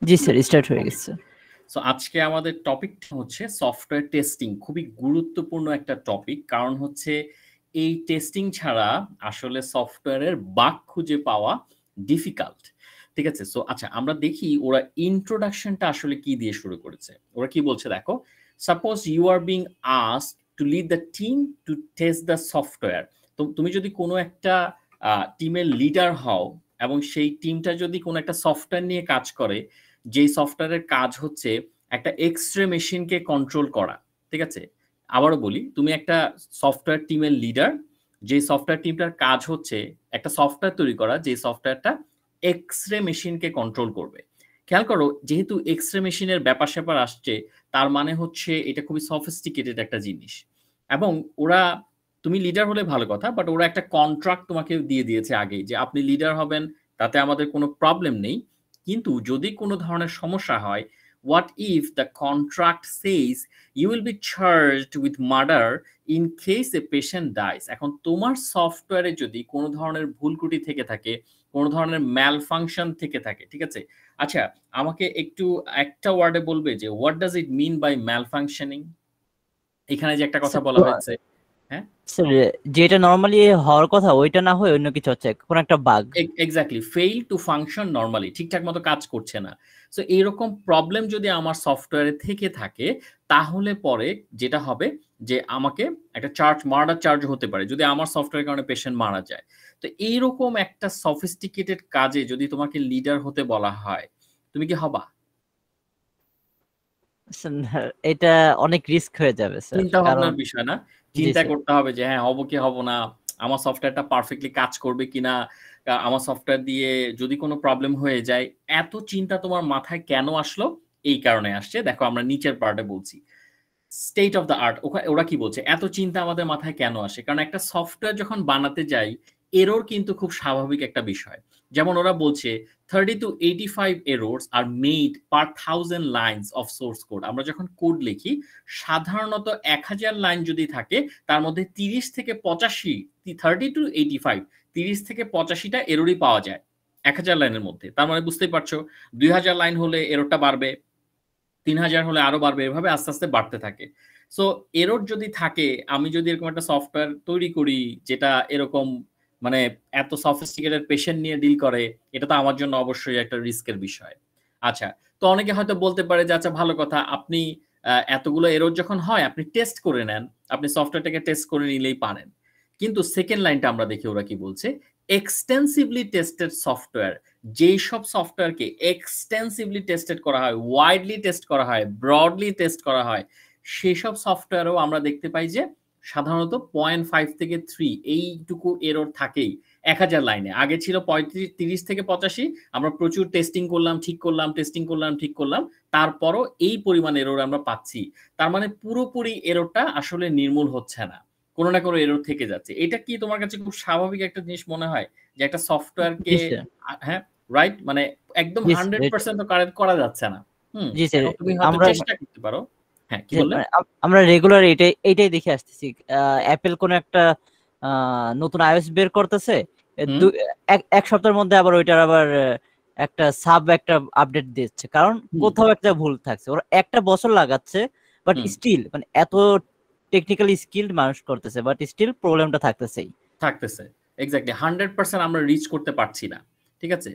জি sir, start হয়ে গেছে। So আজকে আমাদের টপিকটা হচ্ছে সফটওয়্যার টেস্টিং। খুবই গুরুত্বপূর্ণ একটা টপিক, কারণ হচ্ছে এই টেস্টিং ছাড়া আসলে সফটওয়্যারের বাগ খুঁজে পাওয়া ডিফিকাল্ট। ঠিক আছে? সো আচ্ছা, আমরা দেখি ওরা ইন্ট্রোডাকশনটা আসলে কি দিয়ে শুরু করেছে। ওরা কি বলছে দেখো, suppose you are being asked to lead the team to test the software. তো তুমি যদি কোনো একটা টিমের লিডার হও এবং সেই টিমটা যদি কোনো একটা সফটওয়্যার নিয়ে কাজ করে, যেই সফটওয়্যারের কাজ হচ্ছে একটা এক্স-রে মেশিনকে কন্ট্রোল করা। ঠিক আছে? আবারও বলি, তুমি একটা সফটওয়্যার টিমের লিডার, যে সফটওয়্যার টিমটার কাজ হচ্ছে একটা সফটওয়্যার তৈরি করা, যে সফটওয়্যারটা এক্স-রে মেশিনকে কন্ট্রোল করবে। খেয়াল করো, যেহেতু এক্স-রে মেশিনের ব্যাপার-স্যাপার আসছে, তার মানে হচ্ছে এটা খুবই সফিস্টিকেটেড একটা জিনিস। এবং ওরা, তুমি লিডার হলে ভালো কথা, বাট ওরা একটা কন্ট্রাক্ট তোমাকে দিয়ে দিয়েছে আগেই যে আপনি লিডার হবেন, তাতে আমাদের কোনো প্রবলেম নেই। কিন্তু যদি কোনো ধরনের সমস্যা হয়, what if the contract says you will be charged with murder in case a patient dies? এখন তোমার সফটওয়্যারে যদি কোনো ধরনের ভুলত্রুটি থেকে থাকে, কোনো ধরনের ম্যালফাংশন থেকে থাকে, ঠিক আছে? আচ্ছা, আমাকে একটু একটা ওয়ার্ডে বলবে যে what does it mean by malfunctioning? এখানে যে একটা কথা বলা হয়েছে, হ্যাঁ স্যার, যেটা নরমালি হওয়ার কথা ওইটা না হয়ে অন্য কিছু হচ্ছে, কোন একটা bug. Exactly, fail to function normally, ঠিকঠাক মতো কাজ করছে না। সো এইরকম প্রবলেম যদি আমার সফটওয়্যারে থেকে থাকে, তাহলে পরে যেটা হবে যে আমাকে একটা মার্ডার চার্জ হতে পারে যদি আমার সফটওয়্যারের কারণে পেশেন্ট মারা যায়। তো এইরকম একটা সফিস্টিকেটেড কাজে যদি তোমাকে লিডার হতে বলা হয়, তুমি কি হবা? এটা অনেক রিস্ক হয়ে যাবে স্যার, চিন্তা কারণ ভাবনার বিষয় না, জি চিন্তা স্যার। করতে হবে যে হ্যাঁ, হব কি হব না, আমার সফটওয়্যারটা পারফেক্টলি কাজ করবে কিনা, আমার সফটওয়্যার দিয়ে যদি কোনো প্রবলেম হয়ে যায়। এত চিন্তা তোমার মাথায় কেন আসলো? এই কারণে আসছে, দেখো আমরা নিচের পার্টে বলছি স্টেট অফ দ্য আর্ট। ওরা কি বলছে, এত চিন্তা আমাদের মাথায় কেন আসে? কারণ একটা সফটওয়্যার যখন বানাতে যাই, এরর কিন্তু খুব স্বাভাবিক একটা বিষয়। যেমন ওরা বলছে 30 to 85 errors are made per 1000 lines of source code। আমরা যখন কোড লিখি, সাধারণত 1000 লাইন যদি থাকে, তার মধ্যে 30 থেকে 85, 30 to 85, 30 থেকে 85টা এররই পাওয়া যায় 1000 লাইনের মধ্যে। তার মানে বুঝতেই পারছো, 2000 লাইন হলে এররটা বাড়বে, 3000 হলে আরো বাড়বে, এভাবে আস্তে আস্তে বাড়তে থাকে। সো এরর যদি থাকে, আমি যদি এরকম একটা সফটওয়্যার তৈরি করি যেটা এরকম মানে এত সফিস্টিকেটেড পেশেন্ট নিয়ে ডিল করে, এটা তো আমার জন্য অবশ্যই একটা রিস্কের বিষয়। আচ্ছা, তো অনেকে হয়তো বলতে পারে যে আচ্ছা ভালো কথা, আপনি এতগুলো এরর যখন হয় আপনি টেস্ট করে নেন, আপনি সফটওয়্যারটাকে টেস্ট করে নিলেই পারেন। কিন্তু সেকেন্ড লাইনটা আমরা দেখি ওরা কি বলছে, এক্সটেন্সিভলি টেস্টেড সফটওয়্যার। যেই সব সফটওয়্যারকে এক্সটেন্সিভলি টেস্টেড করা হয়, ওয়াইডলি টেস্ট করা হয়, ব্রডলি টেস্ট করা হয়, সেসব সফটওয়্যারও আমরা দেখতে পাই যে সাধারণত 0.5 থেকে 3 এইটুকু এরর থাকেই 1000 লাইনে। আগে ছিল 30 থেকে 85, আমরা প্রচুর টেস্টিং করলাম, ঠিক করলাম, টেস্টিং করলাম, ঠিক করলাম, তারপরও এই পরিমাণ এরর আমরা পাচ্ছি। তার মানে পুরোপুরি এররটা আসলে নির্মূল হচ্ছে না, কোনো না কোনো এরর থেকে যাচ্ছে। এটা কি তোমার কাছে খুব স্বাভাবিক একটা জিনিস মনে হয় যে একটা সফটওয়্যারকে, জি স্যার। হ্যাঁ রাইট, মানে একদম জি স্যার, 100% তো কারেক্ট করা যাচ্ছে না। জি স্যার। এখন তুমি হয়তো আমরা চেষ্টা করতে পারো। হ্যাঁ, কি বললে? আমরা রেগুলার এইটাই দেখে আসতেছি। অ্যাপেল কোন একটা নতুন আইওএস বের করতেছে, হুম, এক সপ্তাহের মধ্যে আবার ওইটার আবার একটা আপডেট দিচ্ছে, কারণ হুম, কোথাও একটা ভুল থাকছে। ওরা একটা বছর লাগাচ্ছে, বাট হুম, স্টিল মানে এত টেকনিক্যালি স্কিলড মানুষ করতেছে, বাট স্টিল প্রবলেমটা থাকতেছেই। থাকতেছে। এক্স্যাক্টলি 100% আমরা রিচ করতে পারছি না। ঠিক আছে?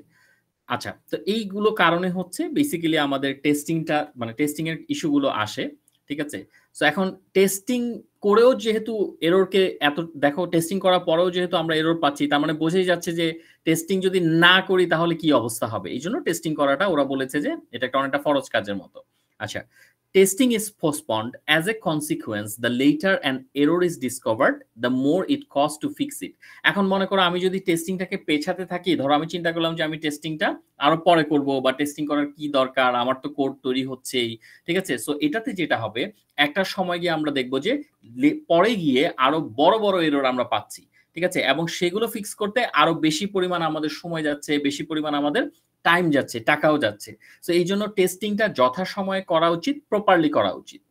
আচ্ছা, তো এইগুলো কারণে হচ্ছে বেসিক্যালি আমাদের টেস্টিংটা, মানে টেস্টিং এর ইস্যু গুলো আসে। ঠিক আছে? সো এখন টেস্টিং করেও যেহেতু এররকে এত, দেখো টেস্টিং করার পরেও যেহেতু আমরা এরর পাচ্ছি, তার মানে বোঝাই যাচ্ছে যে টেস্টিং যদি না করি তাহলে কি অবস্থা হবে। এই জন্য টেস্টিং করাটা ওরা বলেছে যে এটা একটা অনেকটা ফরজ কাজের মতো। আচ্ছা, testing is postponed as a consequence the later an error is discovered the more it costs to fix it। এখন মনে করো আমি যদি টেস্টিংটাকে পেছাতে থাকি, ধরো আমি চিন্তা করলাম যে আমি টেস্টিংটা আরো পরে করব, বা টেস্টিং করার কি দরকার, আমার তো কোড তৈরি হচ্ছেই। ঠিক আছে? সো এটাতে যেটা হবে, একটা সময় গিয়ে আমরা দেখব যে পরে গিয়ে আরো বড় বড় এরর আমরা পাচ্ছি। ঠিক আছে? এবং সেগুলো ফিক্স করতে আরো বেশি পরিমাণ আমাদের সময় যাচ্ছে, বেশি পরিমাণ আমাদের টাইম যাচ্ছে, টাকাও যাচ্ছে। সো এই জন্য টেস্টিংটা যথাসময়ে করা উচিত, প্রপারলি করা উচিত।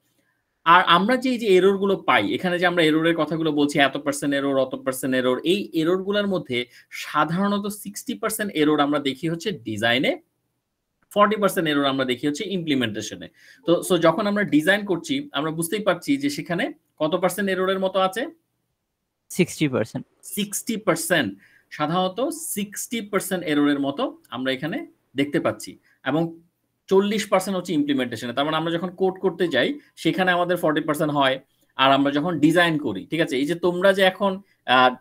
আর আমরা যে এই যে এরর গুলো পাই, এখানে যে আমরা এররের কথাগুলো বলছি, এত পার্সেন্ট এরর, অত পার্সেন্ট এরর, এই এরর গুলোর মধ্যে সাধারণত 60% এরর আমরা দেখি হচ্ছে ডিজাইনে 40% এরর আমরা দেখি হচ্ছে ইমপ্লিমেন্টেশনে। তো সো যখন আমরা ডিজাইন করছি আমরা বুঝতেই পারছি যে সেখানে কত পার্সেন্ট এররের মতো আছে? 60%। 60%, সাধারণত 60% এররের মতো আমরা এখানে দেখতে পাচ্ছি, এবং 40% হচ্ছে ইমপ্লিমেন্টেশনে। তার মানে আমরা যখন কোড করতে যাই সেখানে আমাদের 40% হয়, আর আমরা যখন ডিজাইন করি, ঠিক আছে, এই যে তোমরা যে এখন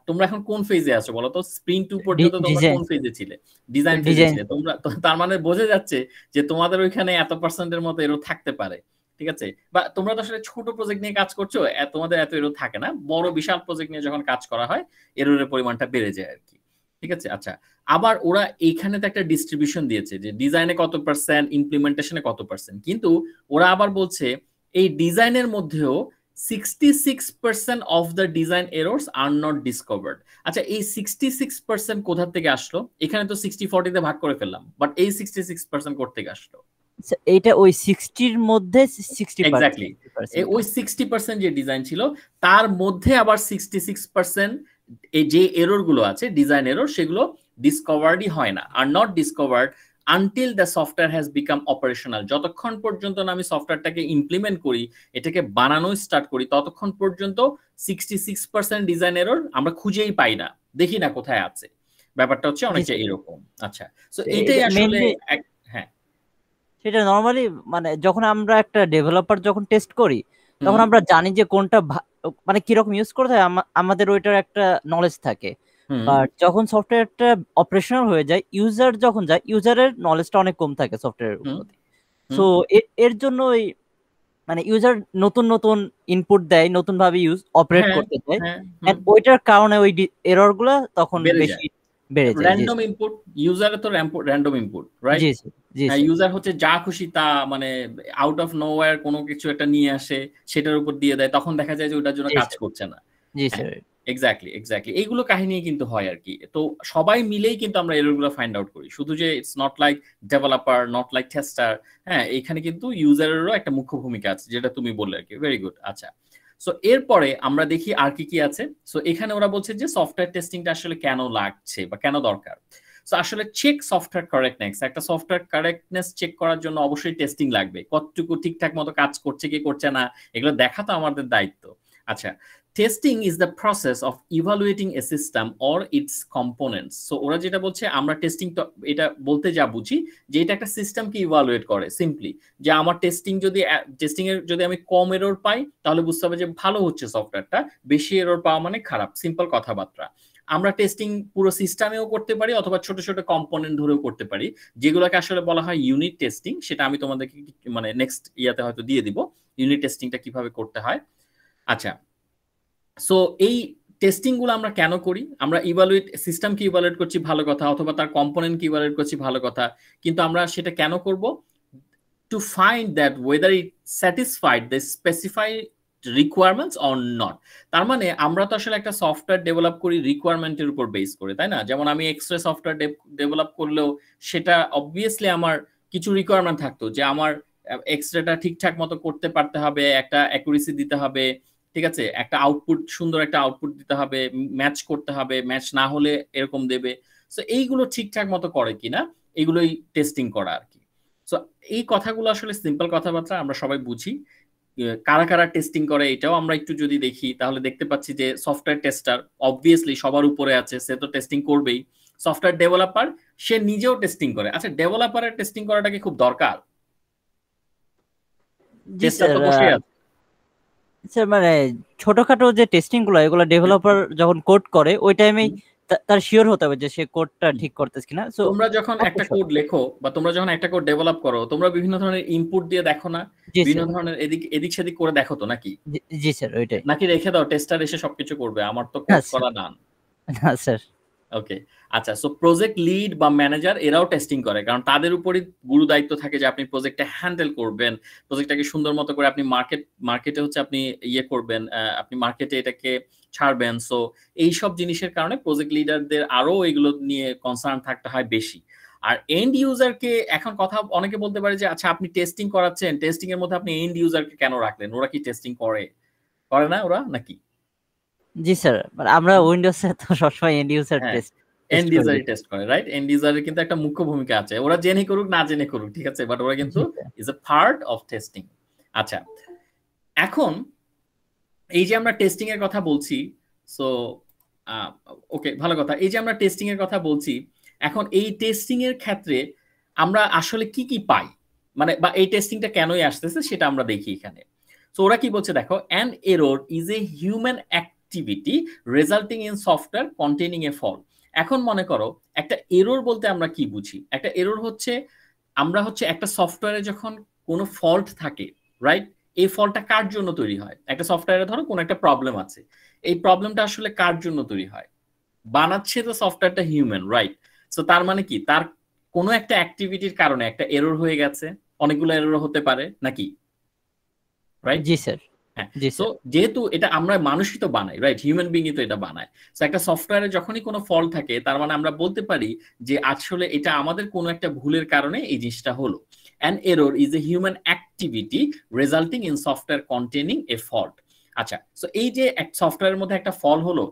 তোমরা এখন কোন ফেজে আছো বলো তো? স্প্রিন্ট 2 পর্যন্ত তোমরা ডিজাইন কোন ফেজে ছিলে? ডিজাইন ফেজে ডিজাইন ছিলে তোমরা। তার মানে বোঝা যাচ্ছে যে তোমাদের ওইখানে এত পার্সেন্টের মতো এরর থাকতে পারে, ঠিক আছে। বা তোমরা তো আসলে ছোট প্রজেক্ট নিয়ে কাজ করছো, তোমাদের এত এরর থাকে না। বড় বিশাল প্রজেক্ট নিয়ে যখন কাজ করা হয় এররের পরিমাণটা বেড়ে যায় আর কি, ঠিক আছে। আচ্ছা, আবার ওরা এইখানে তো একটা ডিস্ট্রিবিউশন দিয়েছে যে ডিজাইনে কত পার্সেন্ট, ইমপ্লিমেন্টেশনে কত পার্সেন্ট, কিন্তু ওরা আবার বলছে এই ডিজাইনের মধ্যেও 66% of the design errors are not discovered. আচ্ছা, এই 66% কোথা থেকে আসলো? এখানে তো 60-40 তে ভাগ করে ফেললাম, বাট এই 66% কোথা থেকে আসলো? এটা ওই 60-র মধ্যে 60%। এক্স্যাক্টলি, ওই 60% যে ডিজাইন ছিল তার মধ্যে আবার 66% এই যে এরর গুলো আছে, ডিজাইন এরর, সেগুলো ডিসকভার্ডই হয় না, are not discovered until the software has become operational. যতক্ষণ পর্যন্ত না আমি সফটওয়্যারটাকে ইমপ্লিমেন্ট করি, এটাকে বানানো স্টার্ট করি, ততক্ষণ পর্যন্ত 66% ডিজাইন এরর আমরা খুঁজেই পাই না, দেখি না কোথায় আছে। ব্যাপারটা হচ্ছে অনেকটা এরকম। আচ্ছা, সো এটাই আসলে হ্যাঁ, সেটা নরমালি মানে যখন আমরা একটা ডেভেলপার যখন টেস্ট করি তখন আমরা জানি যে কোনটা মানে কিরকম ইউজ করতে হয়, আমাদের ওইটার একটা নলেজ থাকে। বাট যখন সফটওয়্যারটা অপারেশনাল হয়ে যায়, ইউজার যখন যায়, ইউজারের নলেজটা অনেক কম থাকে সফটওয়্যারের প্রতি। সো এর জন্য মানে ইউজার নতুন নতুন ইনপুট দেয়, নতুন ভাবে অপারেট করতে চায়, এন্ড ওইটার কারণে ওই এরর গুলা তখন বেশি বেড়ে যায়। র্যান্ডম ইনপুট, ইউজারে তো র্যান্ডম ইনপুট, রাইট? জি জি, ইউজার হচ্ছে যা খুশি তা, মানে আউট অফ নোওয়্যার কোনো কিছু একটা নিয়ে আসে, সেটার উপর দিয়ে দেয়, তখন দেখা যায় যে ওটার জন্য কাজ করছে না। জি স্যার, এক্স্যাক্টলি এইগুলো কাহিনী কিন্তু হয় আর কি। তো সবাই মিলেই কিন্তু আমরা এররগুলো ফাইন্ড আউট করি, শুধু যে it's not like developer, not like tester. হ্যাঁ, এখানে কিন্তু ইউজারেরও একটা মুখ্য ভূমিকা আছে, যেটা তুমি বললে আর কি। Very good. আচ্ছা, সো এরপরে আমরা দেখি আর কি কি আছে। সো এখানে ওরা বলছে যে সফটওয়্যার টেস্টিংটা আসলে কেন লাগছে বা কেন দরকার। সো আসলে চেক সফটওয়্যার কারেক্টনেস, একটা সফটওয়্যার কারেক্টনেস চেক করার জন্য অবশ্যই টেস্টিং লাগবে। কতটুকু ঠিকঠাক মতো কাজ করছে কি করছে না, এগুলো দেখা তো আমাদের দায়িত্ব। আচ্ছা, testing is the process of evaluating a system or it's components. So ওরা যেটা বলছে, আমরা টেস্টিং, এটা বলতে যা বুঝি যে এটা একটা সিস্টেমকে ইভালুয়েট করে। সিম্পলি যে আমার টেস্টিং এর যদি আমি কম এরর পাই, তাহলে বুঝতে হবে যে ভালো হচ্ছে সফটওয়্যারটা, বেশি এরর পাওয়া মানে খারাপ। সিম্পল কথাবার্তা। আমরা টেস্টিং পুরো সিস্টেমেও করতে পারি, অথবা ছোট ছোট কম্পোনেন্ট ধরেও করতে পারি, যেগুলোকে আসলে বলা হয় ইউনিট টেস্টিং। সেটা আমি তোমাদেরকে মানে নেক্সট ইয়াতে হয়তো দিয়ে দিব, ইউনিট টেস্টিংটা কিভাবে করতে হয়। আচ্ছা, সো এই টেস্টিং গুলো আমরা কেন করি? আমরা সিস্টেমকে ইভালুয়েট করছি, ভালো কথা, অথবা তার কম্পোনেন্টকে ইভালুয়েট করছি, ভালো কথা, কিন্তু আমরা সেটা কেন করব? To find that weather it satisfied the specified requirements or not. তার মানে আমরা তো আসলে একটা সফটওয়্যার ডেভেলপ করি রিকোয়ারমেন্টের উপর বেস করে, তাই না? যেমন আমি এক্সরে সফটওয়্যার ডেভেলপ করলেও সেটা অবভিয়াসলি আমার কিছু রিকোয়ারমেন্ট থাকতো, যে আমার এক্সরেটা ঠিকঠাক মতো করতে পারতে হবে, একটা অ্যাকুরেসি দিতে হবে, ঠিক আছে, একটা আউটপুট, সুন্দর একটা আউটপুট দিতে হবে, ম্যাচ করতে হবে, ম্যাচ না হলে এরকম দেবে। সো এইগুলো ঠিকঠাক মতো করে কিনা, এগুলোই টেস্টিং করা আর কি। সো এই কথাগুলো আসলে সিম্পল কথাবার্তা, আমরা সবাই বুঝি। কারা কারা টেস্টিং করে এটাও আমরা একটু যদি দেখি, তাহলে দেখতে পাচ্ছি যে সফটওয়্যার টেস্টার অবভিয়াসলি সবার উপরে আছে, সে তো টেস্টিং করবেই। সফটওয়্যার ডেভেলপার, সে নিজেও টেস্টিং করে। আচ্ছা, ডেভেলপারের টেস্টিং করাটা কি খুব দরকার? টেস্টার তো বসে আছে। স্যার মানে ছোটখাটো যে টেস্টিং গুলো, এগুলো ডেভেলপার যখন কোড করে ওই টাইমেই তার শিওর হতে হবে যে সে কোডটা ঠিক করতেছে কিনা। সো তোমরা যখন একটা কোড লেখো বা তোমরা যখন একটা কোড ডেভেলপ করো, তোমরা বিভিন্ন ধরনের ইনপুট দিয়ে দেখো না, বিভিন্ন ধরনের এদিক সেদিক করে দেখো তো নাকি? জি স্যার, ওইটাই। নাকি রেখে দাও টেস্টার এসে সবকিছু করবে? আমার তো কোড করা না স্যার। ওকে, আচ্ছা, সো প্রজেক্ট লিড বা ম্যানেজার এরাও টেস্টিং করে, কারণ তাদের উপরই গুরু দায়িত্ব থাকে যে আপনি প্রজেক্টটা হ্যান্ডেল করবেন, প্রজেক্টটাকে সুন্দর মতো করে আপনি মার্কেটে হচ্ছে আপনি ইয়ে করবেন, আপনি মার্কেটে এটাকে ছাড়বেন। সো এইসব জিনিসের কারণে প্রজেক্ট লিডারদের আরো এগুলো নিয়ে কনসার্ন থাকতে হয় বেশি। আর এন্ড ইউজারকে, এখন কথা অনেকে বলতে পারে যে আচ্ছা আপনি টেস্টিং করাচ্ছেন, টেস্টিং এর মধ্যে আপনি এন্ড ইউজারকে কেন রাখলেন? ওরা কি টেস্টিং করে না ওরা নাকি? জি স্যার, আমরা উইন্ডোজে তো সবসময় এন্ড ইউজার টেস্ট। এন্ড ইউজারই টেস্ট করে, রাইট? এন্ড ইউজারের কিন্তু একটা মুখ্য ভূমিকা আছে, ওরা জেনে করুক না জেনে করুক, ঠিক আছে, বাট ওরা কিন্তু is a part of testing. আচ্ছা, এখন এই যে আমরা টেস্টিং এর কথা বলছি, সো ওকে, ভালো কথা। এই যে আমরা টেস্টিং এর কথা বলছি, এখন এই টেস্টিং এর ক্ষেত্রে আমরা আসলে কি কি পাই, মানে বা এই টেস্টিংটা কেনই আসতেছে সেটা আমরা দেখি এখানে। সো ওরা কি বলছে দেখো, an error is a human activity resulting in software containing A fault. এখন মনে করো একটা এরর বলতে আমরা কি বুঝি? একটা এরর হচ্ছে আমরা হচ্ছে একটা সফটওয়্যারে যখন কোনো ফল্ট থাকে, রাইট? এই ফল্টটা কার জন্য তৈরি হয়? একটা সফটওয়্যারে ধরো কোনো একটা প্রবলেম আছে, এই প্রবলেমটা আসলে কার জন্য তৈরি হয়? বানাচ্ছে তো সফটওয়্যারটা হিউম্যান, রাইট? সো তার মানে কি, তার কোনো একটা অ্যাক্টিভিটির কারণে একটা এরর হয়ে গেছে, অনেকগুলো এরর হতে পারে নাকি, রাইট? জি স্যার। হ্যাঁ, সো যেহেতু এটা আমরা মানুষই তো বানাই, রাইট? হিউম্যান বিংই তো এটা বানায়। সো একটা সফটওয়্যারে যখনই কোনো ফল্ট থাকে, তার মানে আমরা বলতে পারি যে আসলে এটা আমাদের কোনো একটা ভুলের কারণে এই জিনিসটা হলো। An error is a human activity resulting in software containing a fault. আচ্ছা, সো এই যে এক সফটওয়্যারের মধ্যে একটা ফল হলো,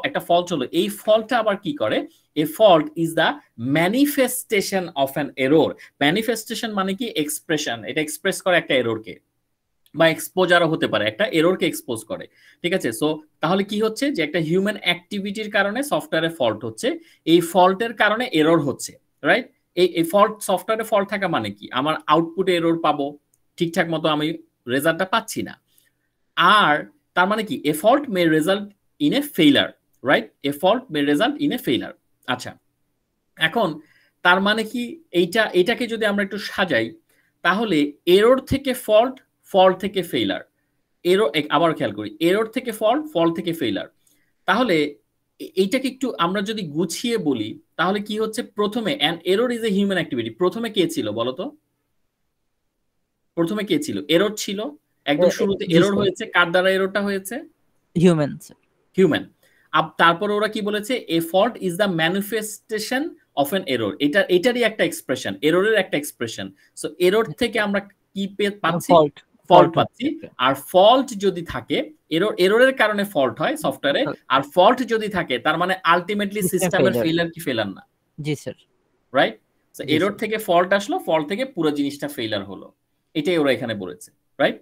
একটা ফল্ট হলো, এই ফল্টটা আবার কি করে? A fault is the manifestation of an error. Manifestation মানে কি? এক্সপ্রেশন, এটা এক্সপ্রেস করে একটা এররকে, বা এক্সপোজারও হতে পারে, একটা এররকে এক্সপোজ করে, ঠিক আছে? সো তাহলে কি হচ্ছে যে একটা হিউম্যান অ্যাক্টিভিটির কারণে সফটওয়্যারে ফল্ট হচ্ছে, এই ফল্টের কারণে এরর হচ্ছে, রাইট? এই ফল্ট, সফটওয়্যারে ফল্ট থাকা মানে কি? আমার আউটপুটে এরর পাবো, ঠিকঠাক মতো আমি রেজাল্টটা পাচ্ছি না। আর তার মানে কি, a fault may result in a failure, right? A fault may result in a failure. আচ্ছা, এখন তার মানে কি, এটাকে যদি আমরা একটু সাজাই, তাহলে এরর থেকে ফল্ট, ফল্ট থেকে ফেইলার, এরর, আবার খেয়াল করি, এরর থেকে ফল্ট, ফল্ট থেকে ফেইলার। তাহলে এইটাকে একটু আমরা যদি গুছিয়ে বলি, তাহলে কি হচ্ছে? প্রথমে an error is a human activity, প্রথমে কে ছিল বলতো? প্রথমে কে ছিল? এরর ছিল, একদম শুরুতে এরর হয়েছে। কার দ্বারা এররটা হয়েছে? হিউম্যান। হিউম্যান। তারপর ওরা কি বলেছে? A fault is the manifestation of an error. এটারই একটা এক্সপ্রেশন, এররের একটা এক্সপ্রেশন। সো এরর থেকে আমরা কি পাচ্ছি? ফল্ট পাচ্ছি। আর ফল্ট যদি থাকে, এররের কারণে ফল্ট হয় সফটওয়্যারে, আর ফল্ট যদি থাকে তার মানে আলটিমেটলি সিস্টেমের ফেইলার কি ফেইলার না? জি স্যার, রাইট? সো এরর থেকে ফল্ট আসলো, ফল্ট থেকে পুরো জিনিসটা ফেইলার হলো, এটাই ওরা এখানে বলেছে, রাইট?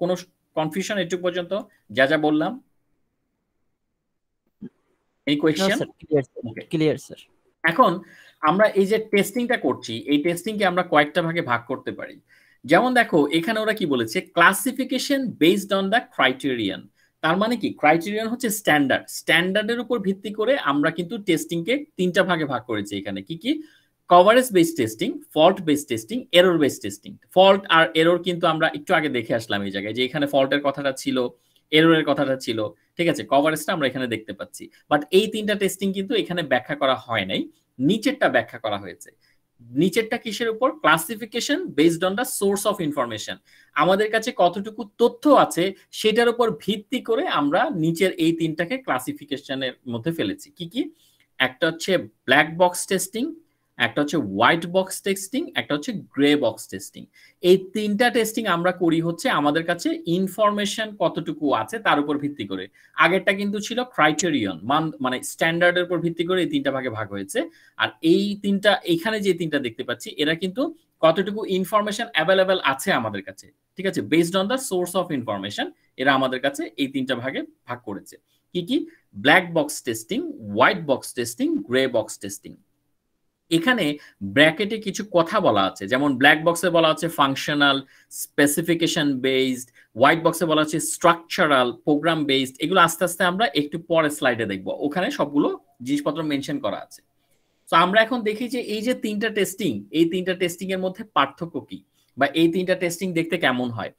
কোনো কনফিউশন এটুকু পর্যন্ত যা যা বললাম? এই কোয়েশ্চেন ক্লিয়ার স্যার। এখন আমরা এই যে টেস্টিংটা করছি, এই টেস্টিংকে আমরা কয়েকটা ভাগে ভাগ করতে পারি। যেমন দেখো এখানে ওরা কি বলেছে? Classification based on the criterion. তার মানে কি? ক্রাইটেরিয়ান হচ্ছে স্ট্যান্ডার্ড, স্ট্যান্ডার্ডের উপর ভিত্তি করে আমরা কিন্তু টেস্টিংকে তিনটা ভাগে ভাগ করেছি এখানে। কি কি? Coverage based testing, fault based testing, error based testing. Fault আর এরর কিন্তু আমরা একটু আগে দেখে আসলাম এই জায়গায়, যে এখানে ফল্টের কথাটা ছিল, এররের কথাটা ছিল, ঠিক আছে? কভারেজটা আমরা এখানে দেখতে পাচ্ছি, বাট এই তিনটা টেস্টিং কিন্তু এখানে ব্যাখ্যা করা হয় নাই, নিচেরটা ব্যাখ্যা করা হয়েছে। নিচেরটা কিসের উপর? Classification based on the source of information. আমাদের কাছে কতটুকু তথ্য আছে সেটার উপর ভিত্তি করে আমরা নিচের এই তিনটাকে ক্লাসিফিকেশনের মধ্যে ফেলেছি। কি কি? একটা হচ্ছে ব্ল্যাক বক্স টেস্টিং, একটা হচ্ছে হোয়াইট বক্স টেস্টিং, একটা হচ্ছে গ্রে বক্স টেস্টিং। এই তিনটা টেস্টিং আমরা করি হচ্ছে আমাদের কাছে ইনফরমেশন কতটুকু আছে তার উপর ভিত্তি করে। আগেরটা কিন্তু ছিল ক্রাইটেরিয়ন, মানে স্ট্যান্ডার্ডের উপর ভিত্তি করে এই তিনটা ভাগে ভাগ হয়েছে। আর এই তিনটা, এখানে যে তিনটা দেখতে পাচ্ছি, এরা কিন্তু কতটুকু ইনফরমেশন অ্যাভেলেবেল আছে আমাদের কাছে, ঠিক আছে? Based on the source of information এরা আমাদের কাছে এই তিনটা ভাগে ভাগ করেছে। কি কি? Black box testing, white box testing, grey box testing. এখানে ব্র্যাকেটে কিছু কথা বলা আছে, যেমন ব্ল্যাক বক্সে বলা আছে ফাংশনাল, স্পেসিফিকেশন বেসড, হোয়াইট বক্সে বলা আছে স্ট্রাকচারাল, প্রোগ্রাম বেসড। এগুলো আস্তে আস্তে আমরা একটু পরে স্লাইডে দেখব, ওখানে সবগুলো জিনিসপত্র মেনশন করা আছে। তো আমরা এখন দেখি যে এই যে তিনটা টেস্টিং, এই তিনটা টেস্টিং এর মধ্যে পার্থক্য কি, বা এই তিনটা টেস্টিং দেখতে কেমন হয়।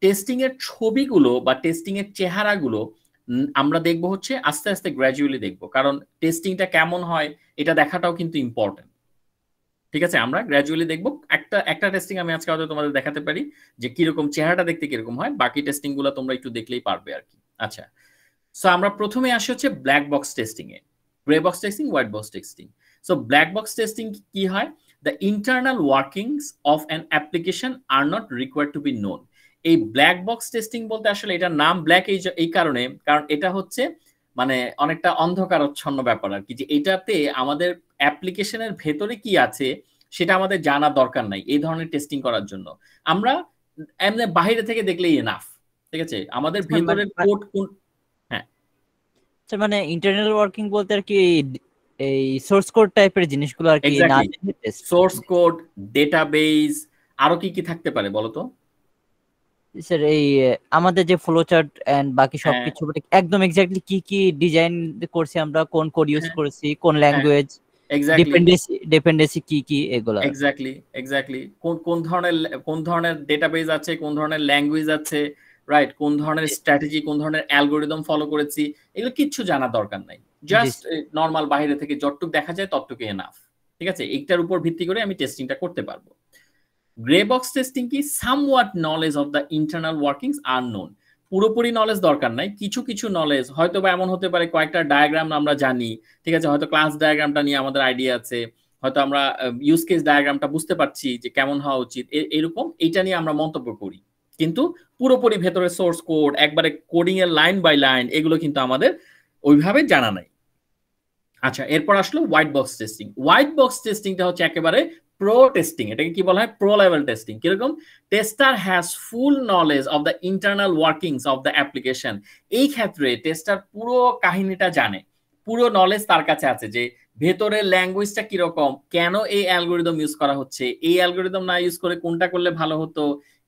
টেস্টিং এর ছবিগুলো বা টেস্টিং এর চেহারাগুলো আমরা দেখব হচ্ছে আস্তে আস্তে, গ্র্যাজুয়ালি দেখব, কারণ টেস্টিংটা কেমন হয় এটা দেখাটাও কিন্তু ইম্পর্টেন্ট, ঠিক আছে? আমরা গ্র্যাজুয়ালি দেখব। একটা টেস্টিং আমি আজকে হয়তো তোমাদের দেখাতে পারি যে কিরকম চেহারাটা দেখতে কিরকম হয়, বাকি টেস্টিং গুলো তোমরা একটু দেখলেই পারবে আর কি। আচ্ছা, সো আমরা প্রথমে আসি হচ্ছে ব্ল্যাক বক্স টেস্টিং এ, grey box testing, white box testing. So black box testing কি হয়? The internal workings of an application are not required to be known. এই ব্ল্যাক বক্স টেস্টিং বলতে আসলে এটার নাম ব্ল্যাক এই কারণে, কারণ এটা হচ্ছে মানে অনেকটা অন্ধকারাচ্ছন্ন ব্যাপার আর কি, যে এটাতে আমাদের অ্যাপ্লিকেশনের ভেতরে কি আছে সেটা আমাদের জানার দরকার নাই এই ধরনের টেস্টিং করার জন্য। আমরা এমনি বাইরে থেকে দেখলেই এনাফ, ঠিক আছে? আমাদের ভেতরের কোড কোন, হ্যাঁ মানে ইন্টারনাল ওয়ার্কিং বলতে আর কি এই সোর্স কোড টাইপের জিনিসগুলো আর কি, না সোর্স কোড, ডেটাবেস, আরো কি কি থাকতে পারে বলো তো? স্যার এই আমাদের যে ফ্লো চার্ট এন্ড বাকি সবকিছু একদম এক্স্যাক্টলি কি কি ডিজাইন করছি আমরা, কোন কোড ইউজ করেছি, কোন ল্যাঙ্গুয়েজ, ডিপেন্ডেন্সি কি কি, এগুলো এক্স্যাক্টলি কোন ধরনের ডেটাবেস আছে, কোন ধরনের ল্যাঙ্গুয়েজ আছে, রাইট, কোন ধরনের স্ট্র্যাটেজি, কোন ধরনের অ্যালগোরিদম ফলো করেছি, এগুলো কিচ্ছু জানার দরকার নাই। জাস্ট নরমাল বাইরে থেকে যতটুকু দেখা যায় ততটুকু এনাফ, ঠিক আছে? এইটার উপর ভিত্তি করে আমি টেস্টিংটা করতে পারবো। গ্রে বক্স টেস্টিং কি? Somewhat knowledge of the internal workings are known. পুরোপুরি নলেজ দরকার নাই, কিছু কিছু নলেজ হয়তো বা এমন হতে পারে, কয়েকটা ডায়াগ্রাম আমরা জানি, ঠিক আছে, হয়তো ক্লাস ডায়াগ্রামটা নিয়ে আমাদের আইডিয়া আছে, হয়তো আমরা ইউজ কেস ডায়াগ্রামটা বুঝতে পারছি যে কেমন হওয়া উচিত, এরকম এইটা নিয়ে আমরা মন্তব্য করি, কিন্তু পুরোপুরি ভেতরে সোর্স কোড একবারে কোডিং এর লাইন বাই লাইন এগুলো কিন্তু আমাদের ওইভাবে জানা নাই। আচ্ছা, এরপর আসলো white box testing. White box টেস্টিংটা হচ্ছে একেবারে প্রো টেস্টিং। এটাকে কি বলা হয়? Pro level testing. কিরকম? Tester has full knowledge of the internal workings of the application. এই ক্ষেত্রে টেস্টার পুরো কাহিনীটা জানে, পুরো নলেজ তার কাছে আছে, যে ভেতরের ল্যাঙ্গুয়েজটা কিরকম, কেন এই অ্যালগোরিদম ইউজ করা হচ্ছে, এই অ্যালগোরিদম না ইউজ করে কোনটা করলে ভালো হতো,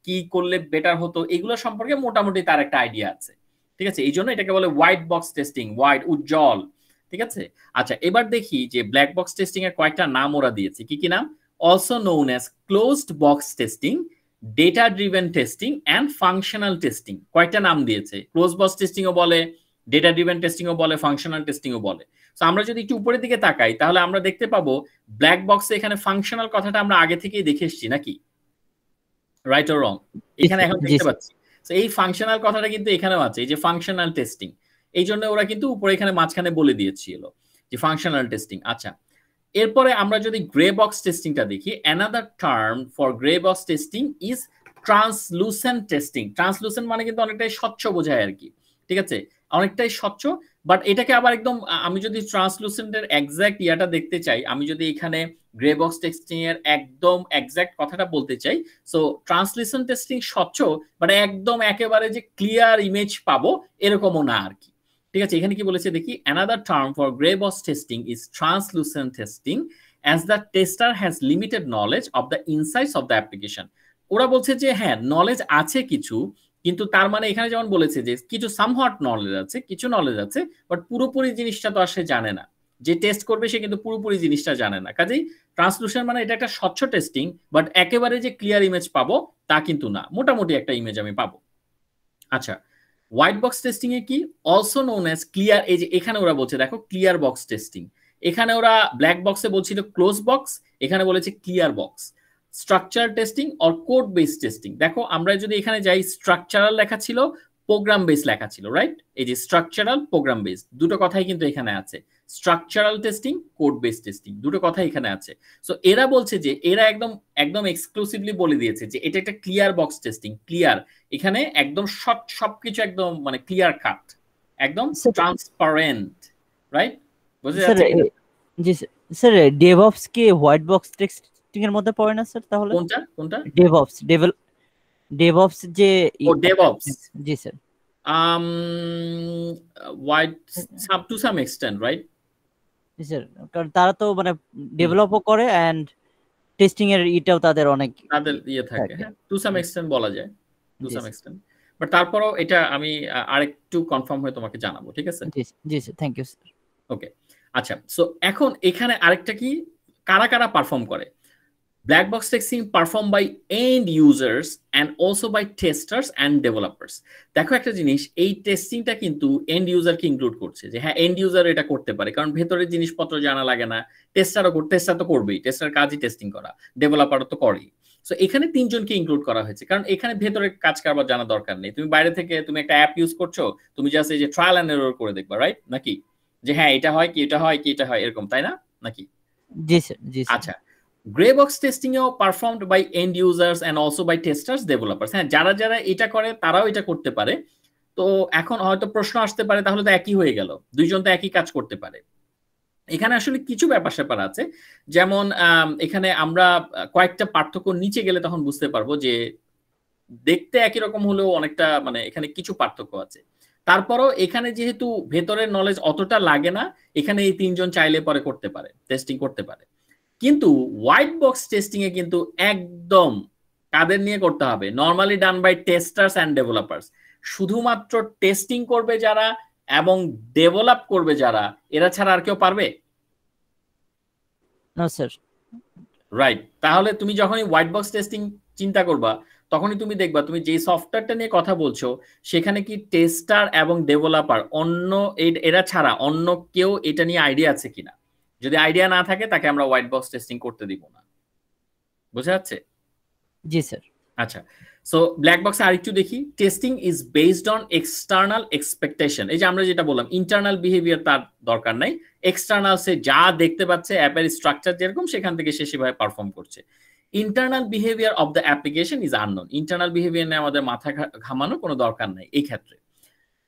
কি করলে বেটার হতো, এগুলো সম্পর্কে মোটামুটি তার একটা আইডিয়া আছে, ঠিক আছে? এই জন্য এটাকে বলে হোয়াইট বক্স টেস্টিং, হোয়াইট, উজ্জ্বল, ঠিক আছে? আচ্ছা, এবার দেখি যে ব্ল্যাক বক্স টেস্টিং এর কয়েকটা নাম ওরা দিয়েছে। কি কি নাম? Also known as closed box testing, data driven testing and functional testing. কয়েকটা নাম দিয়েছে। ক্লোজ বক্স টেস্টিং ও বলে, ডেটা ড্রিভেন টেস্টিং ও বলে, ফাংশনাল টেস্টিং ও বলে। তো আমরা যদি একটু উপরের দিকে তাকাই তাহলে আমরা দেখতে পাবো ব্ল্যাক বক্সে এখানে ফাংশনাল কথাটা আমরা আগে থেকেই দেখে এসেছি নাকি? Right or wrong? এখানে এখন দেখতে পাচ্ছি। তো এই ফাংশনাল কথাটা কিন্তু এখানেও আছে, এই যে ফাংশনাল টেস্টিং। এই জন্য ওরা কিন্তু উপরে এখানে মাঝখানে বলে দিয়েছিল যে ফাংশনাল টেস্টিং। আচ্ছা, এরপরে আমরা যদি গ্রে বক্স টেস্টিংটা দেখি, another term for grey box testing is translucent testing. Translucent মানে কিন্তু অনেকটাই স্বচ্ছ বোঝায় আর কি, ঠিক আছে? অনেকটাই স্বচ্ছ, বাট এটাকে আবার একদম, আমি যদি ট্রান্সলুসেন্টের এক্সাক্ট ইয়াটা দেখতে চাই, আমি যদি এখানে গ্রে বক্স টেস্টিং এর একদম এক্সাক্ট কথাটা বলতে চাই, সো ট্রান্সলুসেন্ট টেস্টিং স্বচ্ছ, বাট একদম একেবারে যে ক্লিয়ার ইমেজ পাবো এরকমও না আর কি, ঠিক আছে? এখানে কি বলেছে দেখি, another term for grey box testing is translucent testing as the tester has limited knowledge of the insights of the application. ওরা বলছে যে হ্যাঁ, নলেজ আছে কিছু, কিন্তু তার মানে এখানে যেমন বলেছে যে কিছু সামহাট নলেজ আছে, কিছু নলেজ আছে, বাট পুরোপুরি জিনিসটা তো আর সে জানে না। যে টেস্ট করবে সে কিন্তু পুরোপুরি জিনিসটা জানে না। কাজেই ট্রান্সলুশন মানে এটা একটা স্বচ্ছ টেস্টিং, বাট একেবারে যে ক্লিয়ার ইমেজ পাবো তা কিন্তু না, মোটামুটি একটা ইমেজ আমি পাবো। আচ্ছা, হোয়াইট বক্স টেস্টিং এ কি? Also known as clear. এই যে এখানে ওরা বলছে দেখো ক্লিয়ার বক্স টেস্টিং, এখানে ওরা ব্ল্যাক বক্সে বলছিল ক্লোজ বক্স, এখানে বলেছে clear box. Structure testing or code base testing. দেখো আমরা যদি এখানে যাই, স্ট্রাকচারাল লেখা ছিল, প্রোগ্রাম বেস লেখা ছিল, রাইট? এই যে স্ট্রাকচারাল, প্রোগ্রাম বেস, দুটো কথাই কিন্তু এখানে আছে। Structural testing, code base testing, দুটো কথাই এখানে আছে। সো এরা বলছে যে এরা একদম একদম এক্সক্লুসিভলি বলে দিয়েছে যে এটা একটা ক্লিয়ার বক্স টেস্টিং। ক্লিয়ার এখানে একদম সবকিছু একদম মানে ক্লিয়ার কাট, একদম ট্রান্সপারেন্ট, রাইট? বুঝতে যাচ্ছে? জি স্যার, ডেভঅপস কি হোয়াইট বক্স টেস্টিং এর মধ্যে পড়ে না স্যার? তাহলে কোনটা কোনটা? ডেভঅপস যে, ও ডেভঅপস, জি sir. White to some extent, right? জি স্যার, কারণ তারা তো মানে ডেভেলপও করে এন্ড টেস্টিং এর এটাও তাদের অনেক ইয়ে থাকে, হ্যাঁ, টু সাম এক্সটেন্ট বলা যায়, টু সাম এক্সটেন্ট। বাট তারপরও এটা আমি আরেকটু কনফার্ম হয়ে তোমাকে জানাবো, ঠিক আছে? জি স্যার, থ্যাংক ইউ স্যার। ওকে, আচ্ছা, সো এখন এখানে আরেকটা কি, কারা কারা পারফর্ম করে? Black box testing perform by end users and also by testers and developers. দেখো একটা জিনিস, এই টেস্টিংটা কিন্তু এন্ড ইউজারকে ইনক্লুড করছে, যে হ্যাঁ এন্ড ইউজার এটা করতে পারে, কারণ ভেতরের জিনিসপত্র জানা লাগে না। টেস্টার তো করবেই, টেস্টার কাজই টেস্টিং করা, ডেভেলপারও তো করেই। সো এখানে তিনজনকে ইনক্লুড করা হয়েছে, কারণ এখানে ভেতরের কাজ কারবার জানা দরকার নেই। তুমি বাইরে থেকে তুমি একটা অ্যাপ ইউজ করছো, তুমি জাস্ট এই যে ট্রায়াল অ্যান্ড এরর করে দেখবা, রাইট? নাকি যে হ্যাঁ এটা হয় কি, এটা হয় কি, এটা হয় এরকম, তাই না? নাকি? জি স্যার, জি স্যার। আচ্ছা, গ্রে বক্স টেস্টিং এও performed by end users and also by testers, developers. হ্যাঁ, যারা যারা এটা করে তারাও এটা করতে পারে, তো এখন হয়তো প্রশ্ন আসতে পারে তাহলে তো একই হয়ে গেল, দুইজন তো একই কাজ করতে পারে। এখানে আসলে কিছু ব্যাপার স্যাপার আছে, যেমন এখানে আমরা কয়েকটা পার্থক্য নিচে গেলে তখন বুঝতে পারবো যে দেখতে একই রকম হলেও অনেকটা মানে এখানে কিছু পার্থক্য আছে। তারপরও এখানে যেহেতু ভেতরের নলেজ অতটা লাগে না, এখানে এই তিনজন চাইলে পরে করতে পারে, টেস্টিং করতে পারে। কিন্তু হোয়াইট বক্স টেস্টিং এ কিন্তু একদম কাদের নিয়ে করতে হবে, normally done by testers and developers. শুধুমাত্র টেস্টিং করবে যারা এবং ডেভেলপ করবে যারা, এরা ছাড়া আর কেউ পারবে? না স্যার। রাইট। তাহলে তুমি যখনই হোয়াইট বক্স টেস্টিং চিন্তা করবা, তখনই তুমি দেখবা তুমি যে সফটওয়্যারটা নিয়ে কথা বলছো সেখানে কি টেস্টার এবং ডেভেলপার অন্য এরা ছাড়া অন্য কেউ এটা নিয়ে আইডিয়া আছে কিনা। যদি আইডিয়া না থাকে তাকে আমরা হোয়াইট বক্স টেস্টিং করতে দিব না। বুঝা যাচ্ছে? জি স্যার। আচ্ছা, সো ব্ল্যাক বক্সে আরেকটু দেখি। Testing is based on external expectation. এই যে আমরা যেটা বললাম, ইন্টারনাল বিহেভিয়ার তার দরকার নাই, এক্সটার্নাল সে যা দেখতে পাচ্ছে অ্যাপের স্ট্রাকচার যেরকম সেখান থেকে সে সেভাবে পারফর্ম করছে। Internal behaviour of the application is unknown. Internal behaviour নিয়ে আমাদের মাথা ঘামানোর কোনো দরকার নাই এই ক্ষেত্রে।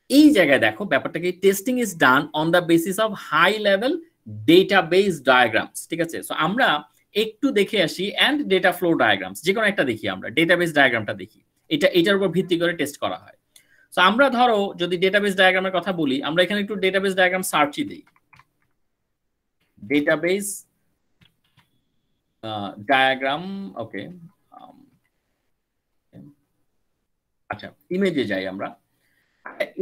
এই জায়গায় দেখো ব্যাপারটাকে, testing is done on the basis of high level database diagrams. ঠিক আছে, সো আমরা একটু দেখে আসি অ্যান্ড ডেটা ফ্লো ডায়াগ্রামস, যে কোনো একটা দেখি, আমরা ডেটাবেস ডায়াগ্রামটা দেখি, এটার উপর ভিত্তি করে টেস্ট করা হয়। সো আমরা ধরো যদি ডেটাবেস ডায়াগ্রামের কথা বলি, আমরা এখানে একটু ডেটাবেস ডায়াগ্রাম সার্চই দিই, ডেটাবেস ডায়াগ্রাম। ওকে, আচ্ছা ইমেজে যাই আমরা।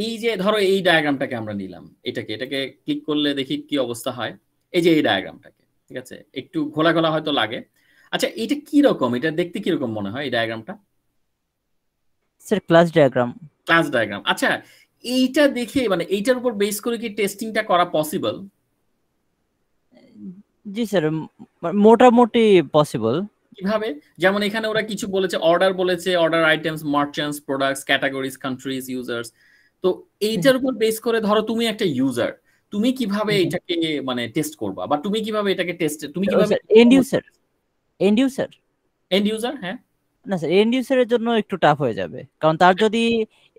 এই যে ধরো এই ডায়াগ্রামটাকে আমরা নিলাম, এটাকে ক্লিক করলে দেখি কি অবস্থা হয়। এই যে এই ডায়াগ্রামটাকে, ঠিক আছে, একটু ঘোলা ঘোলা হয়তো লাগে। আচ্ছা এটা কি রকম, এটা দেখতে কি রকম মনে হয় এই ডায়াগ্রামটা? Sir class diagram. Class diagram. আচ্ছা এইটা দেখে মানে এইটার উপর বেস করে কি টেস্টিংটা করা পসিবল? জি স্যার, মোটামুটি পসিবল। কিভাবে? যেমন এখানে ওরা কিছু বলেছে, অর্ডার বলেছে, order items, merchants, products, categories, countries, users. তো এইটার উপর বেস করে ধরো তুমি একটা ইউজার, তুমি কিভাবে এটাকে মানে টেস্ট করবা, বা তুমি কিভাবে এটাকে টেস্ট, তুমি কিভাবে and user and user and user? হ্যাঁ না স্যার, এন্ড ইউজারের জন্য একটু টাফ হয়ে যাবে, কারণ তার যদি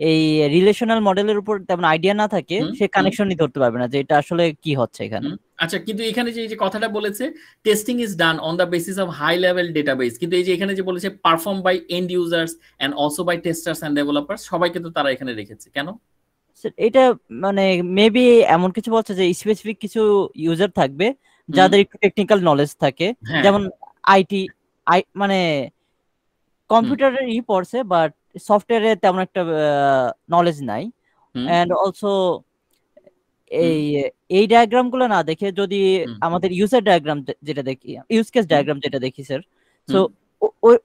এই রিলেশনাল মডেলের উপর তেমন আইডিয়া না থাকে, সে কানেকশনই ধরতে পারবে না যে এটা আসলে কি হচ্ছে এখানে। আচ্ছা, কিন্তু এখানে যে কথাটা বলেছে testing is done on the basis of high level database, কিন্তু এই যে এখানে যে বলেছে perform by end users and also by testers and developers, সবাইকে তো তারা এখানে রেখেছে কেন? এটা মানে মেবি এমন কিছু বলছে যে স্পেসিফিক কিছু ইউজার থাকবে যাদের একটু টেকনিক্যাল নলেজ থাকে, যেমন আইটি মানে কম্পিউটারের পড়ছে বাট সফটওয়্যারে তেমন একটা নলেজ নাই। এন্ড অলসো এই ডায়াগ্রাম গুলো না দেখে যদি আমাদের ইউজার ডায়াগ্রাম যেটা দেখি, ইউজ কেস ডায়াগ্রাম যেটা দেখি স্যার, সো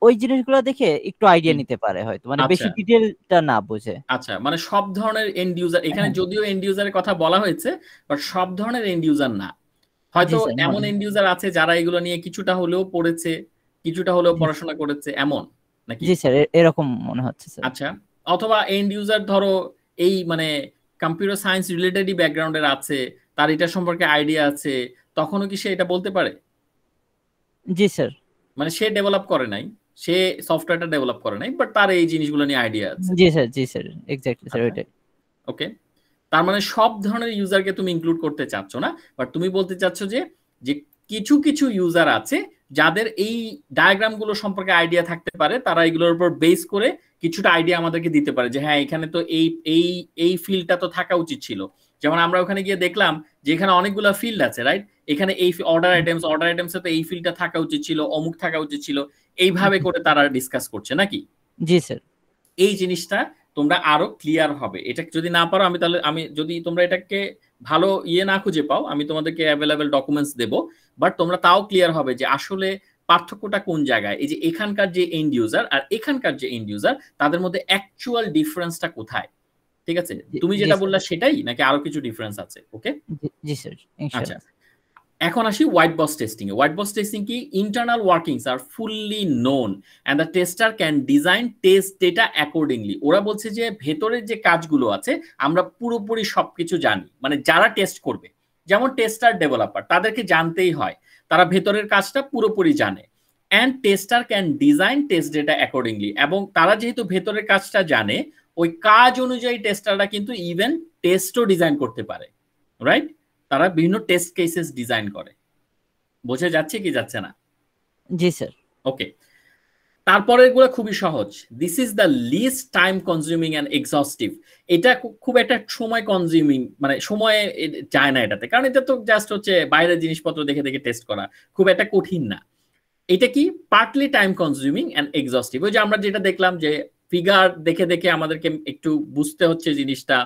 ওই জিনিসগুলো দেখে একটু আইডিয়া নিতে পারে হয়তো, মানে বেশি ডিটেইলটা না বুঝে। আচ্ছা, মানে সব ধরনের এন্ড ইউজার এখানে, যদিও এন্ড ইউজারের কথা বলা হয়েছে বাট সব ধরনের এন্ড ইউজার না। হয়তো এমন এন্ড ইউজার আছে যারা এগুলো নিয়ে কিছুটা হলেও পড়েছে, কিছুটা হলেও পড়াশোনা করেছে, এমন নাকি? জি স্যার, এরকম মনে হচ্ছে স্যার। আচ্ছা, অথবা এন্ড ইউজার ধরো এই মানে কম্পিউটার সায়েন্স রিলেটেডই ব্যাকগ্রাউন্ডের আছে, তার এটা সম্পর্কে আইডিয়া আছে, তখনও কি সে এটা বলতে পারে? জি স্যার। মানে সে ডেভেলপ করে নাই, সে সফটওয়্যারটা ডেভেলপ করে নাই, বাট তার এই জিনিসগুলো নিয়ে আইডিয়া আছে। জি স্যার, জি স্যার, এক্স্যাক্টলি স্যার, ওইটাই। ওকে, তার মানে সব ধরনের ইউজারকে তুমি ইনক্লুড করতে চাচ্ছ না, বাট তুমি বলতে চাচ্ছ যে যে কিছু কিছু ইউজার আছে যাদের এই ডায়াগ্রামগুলো সম্পর্কে আইডিয়া থাকতে পারে, তারা এগুলোর উপর বেস করে কিছুটা আইডিয়া আমাদেরকে দিতে পারে যে হ্যাঁ এখানে তো এই এই এই ফিল্ডটা তো থাকা উচিত ছিল। যেমন আমরা ওখানে গিয়ে দেখলাম যে এখানে অনেকগুলো ফিল্ড আছে, রাইট? এখানে এই অর্ডার আইটেমসে তো এই ফিল্ডটা থাকা উচিত ছিল, অমুক থাকা উচিত ছিল, এইভাবে করে তারা ডিসকাস করছে নাকি? জি স্যার। এই জিনিসটা তোমরা আরো ক্লিয়ার হবে। এটা যদি না পারো, আমি যদি তোমরা এটাকে ভালো না খুঁজে পাও, আমি তোমাদেরকে অ্যাভেলেবেল ডকুমেন্টস দেব, বাট তোমরা তাও ক্লিয়ার হবে যে আসলে পার্থক্যটা কোন জায়গায়। এই যে এখানকার যে এন্ড ইউজার আর এখানকার যে এন্ড ইউজার, তাদের মধ্যে অ্যাকচুয়াল ডিফারেন্সটা কোথায়। ঠিক আছে, তুমি যেটা বললা সেটাই নাকি আরো কিছু ডিফারেন্স আছে? ওকে, জি স্যার, আচ্ছা এখন আসি হোয়াইট বক্স টেস্টিং এ। হোয়াইট বক্স টেস্টিং কি? Internal workings are fully known and the tester can design test data accordingly. ওরা বলছে যে ভেতরের যে কাজগুলো আছে আমরা পুরোপুরি সবকিছু জানি, মানে যারা টেস্ট করবে, যেমন টেস্টার ডেভেলপার, তাদেরকে জানতেই হয়, তারা ভেতরের কাজটা পুরোপুরি জানে। And tester can design test data accordingly, এবং তারা যেহেতু ভেতরের কাজটা জানে, ওই কাজ অনুযায়ী টেস্টাররা কিন্তু ইভেন টেস্টও ডিজাইন করতে পারে, রাইট? তারা বিভিন্ন টেস্ট কেসেস ডিজাইন করে। বোঝা যাচ্ছে কি যাচ্ছে না? জি স্যার। ওকে, তারপরে এগুলো খুবই সহজ। This is the least time consuming and exhaustive. এটা খুব একটা সময় কনজিউমিং, মানে সময় যায় না এটাতে, কারণ এটা তো জাস্ট হচ্ছে বাইরের জিনিসপত্র দেখে দেখে টেস্ট করা, খুব একটা কঠিন না। এটা কি পার্টলি টাইম কনজিউমিং অ্যান্ড এক্সস্টিভ। ওই যে আমরা যেটা দেখলাম যে ফিগার দেখে দেখে আমাদেরকে একটু বুঝতে হচ্ছে জিনিসটা,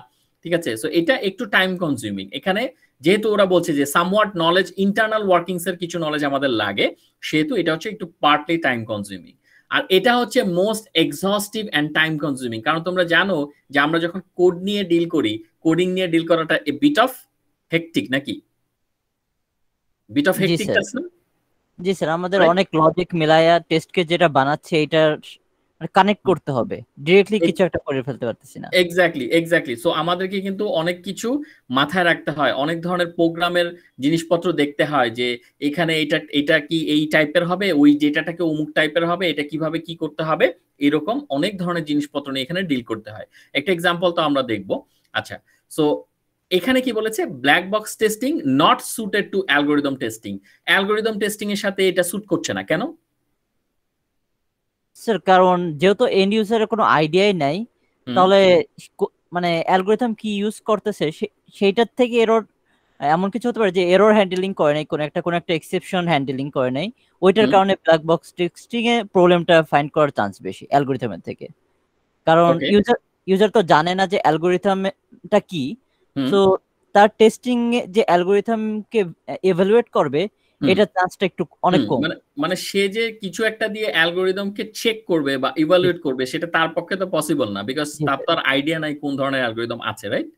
ঠিক আছে? সো এটা একটু টাইম কনজিউমিং। এখানে যেহেতু ওরা বলছে যে সামওয়াট নলেজ, ইন্টারনাল ওয়ার্কিংস এর কিছু নলেজ আমাদের লাগে, সেহেতু এটা হচ্ছে একটু পার্টলি টাইম কনজিউমিং। আর এটা হচ্ছে মোস্ট এক্সস্টিভ অ্যান্ড টাইম কনজিউমিং, কারণ তোমরা জানো যে আমরা যখন কোড নিয়ে ডিল করি, কোডিং নিয়ে ডিল করাটা এ বিট অফ হেক্টিক, নাকি? বিট অফ জি হেক্টিক স্যার। না? জি স্যার, আমাদের রাইট? অনেক লজিক মিলায়া টেস্টকে যেটা বানাচ্ছে এটা কানেক্ট করতে হবে, ডিরেক্টলি কিছু একটা করে ফেলতে পারতেছি না। Exactly, exactly. সো আমাদেরকে কিন্তু অনেক কিছু মাথায় রাখতে হয়, অনেক ধরনের প্রোগ্রামের জিনিসপত্র দেখতে হয় যে এখানে এটা এটা কি এই টাইপের হবে, ওই ডেটাটাকে অমুক টাইপের হবে, এটা কিভাবে কি করতে হবে, এরকম অনেক ধরনের জিনিসপত্র নিয়ে এখানে ডিল করতে হয়। একটা এক্সাম্পল তো আমরা দেখব। আচ্ছা, সো এখানে কি বলেছে? Black box testing not suited to algorithm testing. Algorithm testing এর সাথে এটা স্যুট করছে না, কেন? স্যার কারণ যেহেতু এন্ড ইউজারের কোনো আইডিয়াই নাই, তাহলে মানে অ্যালগোরিথম কি ইউজ করতেছে সেইটার থেকে এরর, এমন কিছু হতে পারে যে এরর হ্যান্ডলিং করে নাই, কোনো একটা এক্সেপশন হ্যান্ডলিং করে নাই, ওইটার কারণে ব্ল্যাক বক্স টেস্টিং এ প্রবলেমটা ফাইন্ড করার চান্স বেশি অ্যালগোরিথমের থেকে। কারণ ইউজার তো জানে না যে অ্যালগোরিথমটা কি, সো তার টেস্টিং এ যে অ্যালগোরিথমকে ইভালুয়েট করবে এটা চান্সটা একটু অনেক কম। মানে সে যে কিছু একটা দিয়ে অ্যালগোরিদমকে চেক করবে বা ইভালুয়েট করবে, সেটা তার পক্ষে তো পসিবল না, বিকজ তার তো আইডিয়া নাই কোন ধরনের অ্যালগোরিদম আছে, রাইট?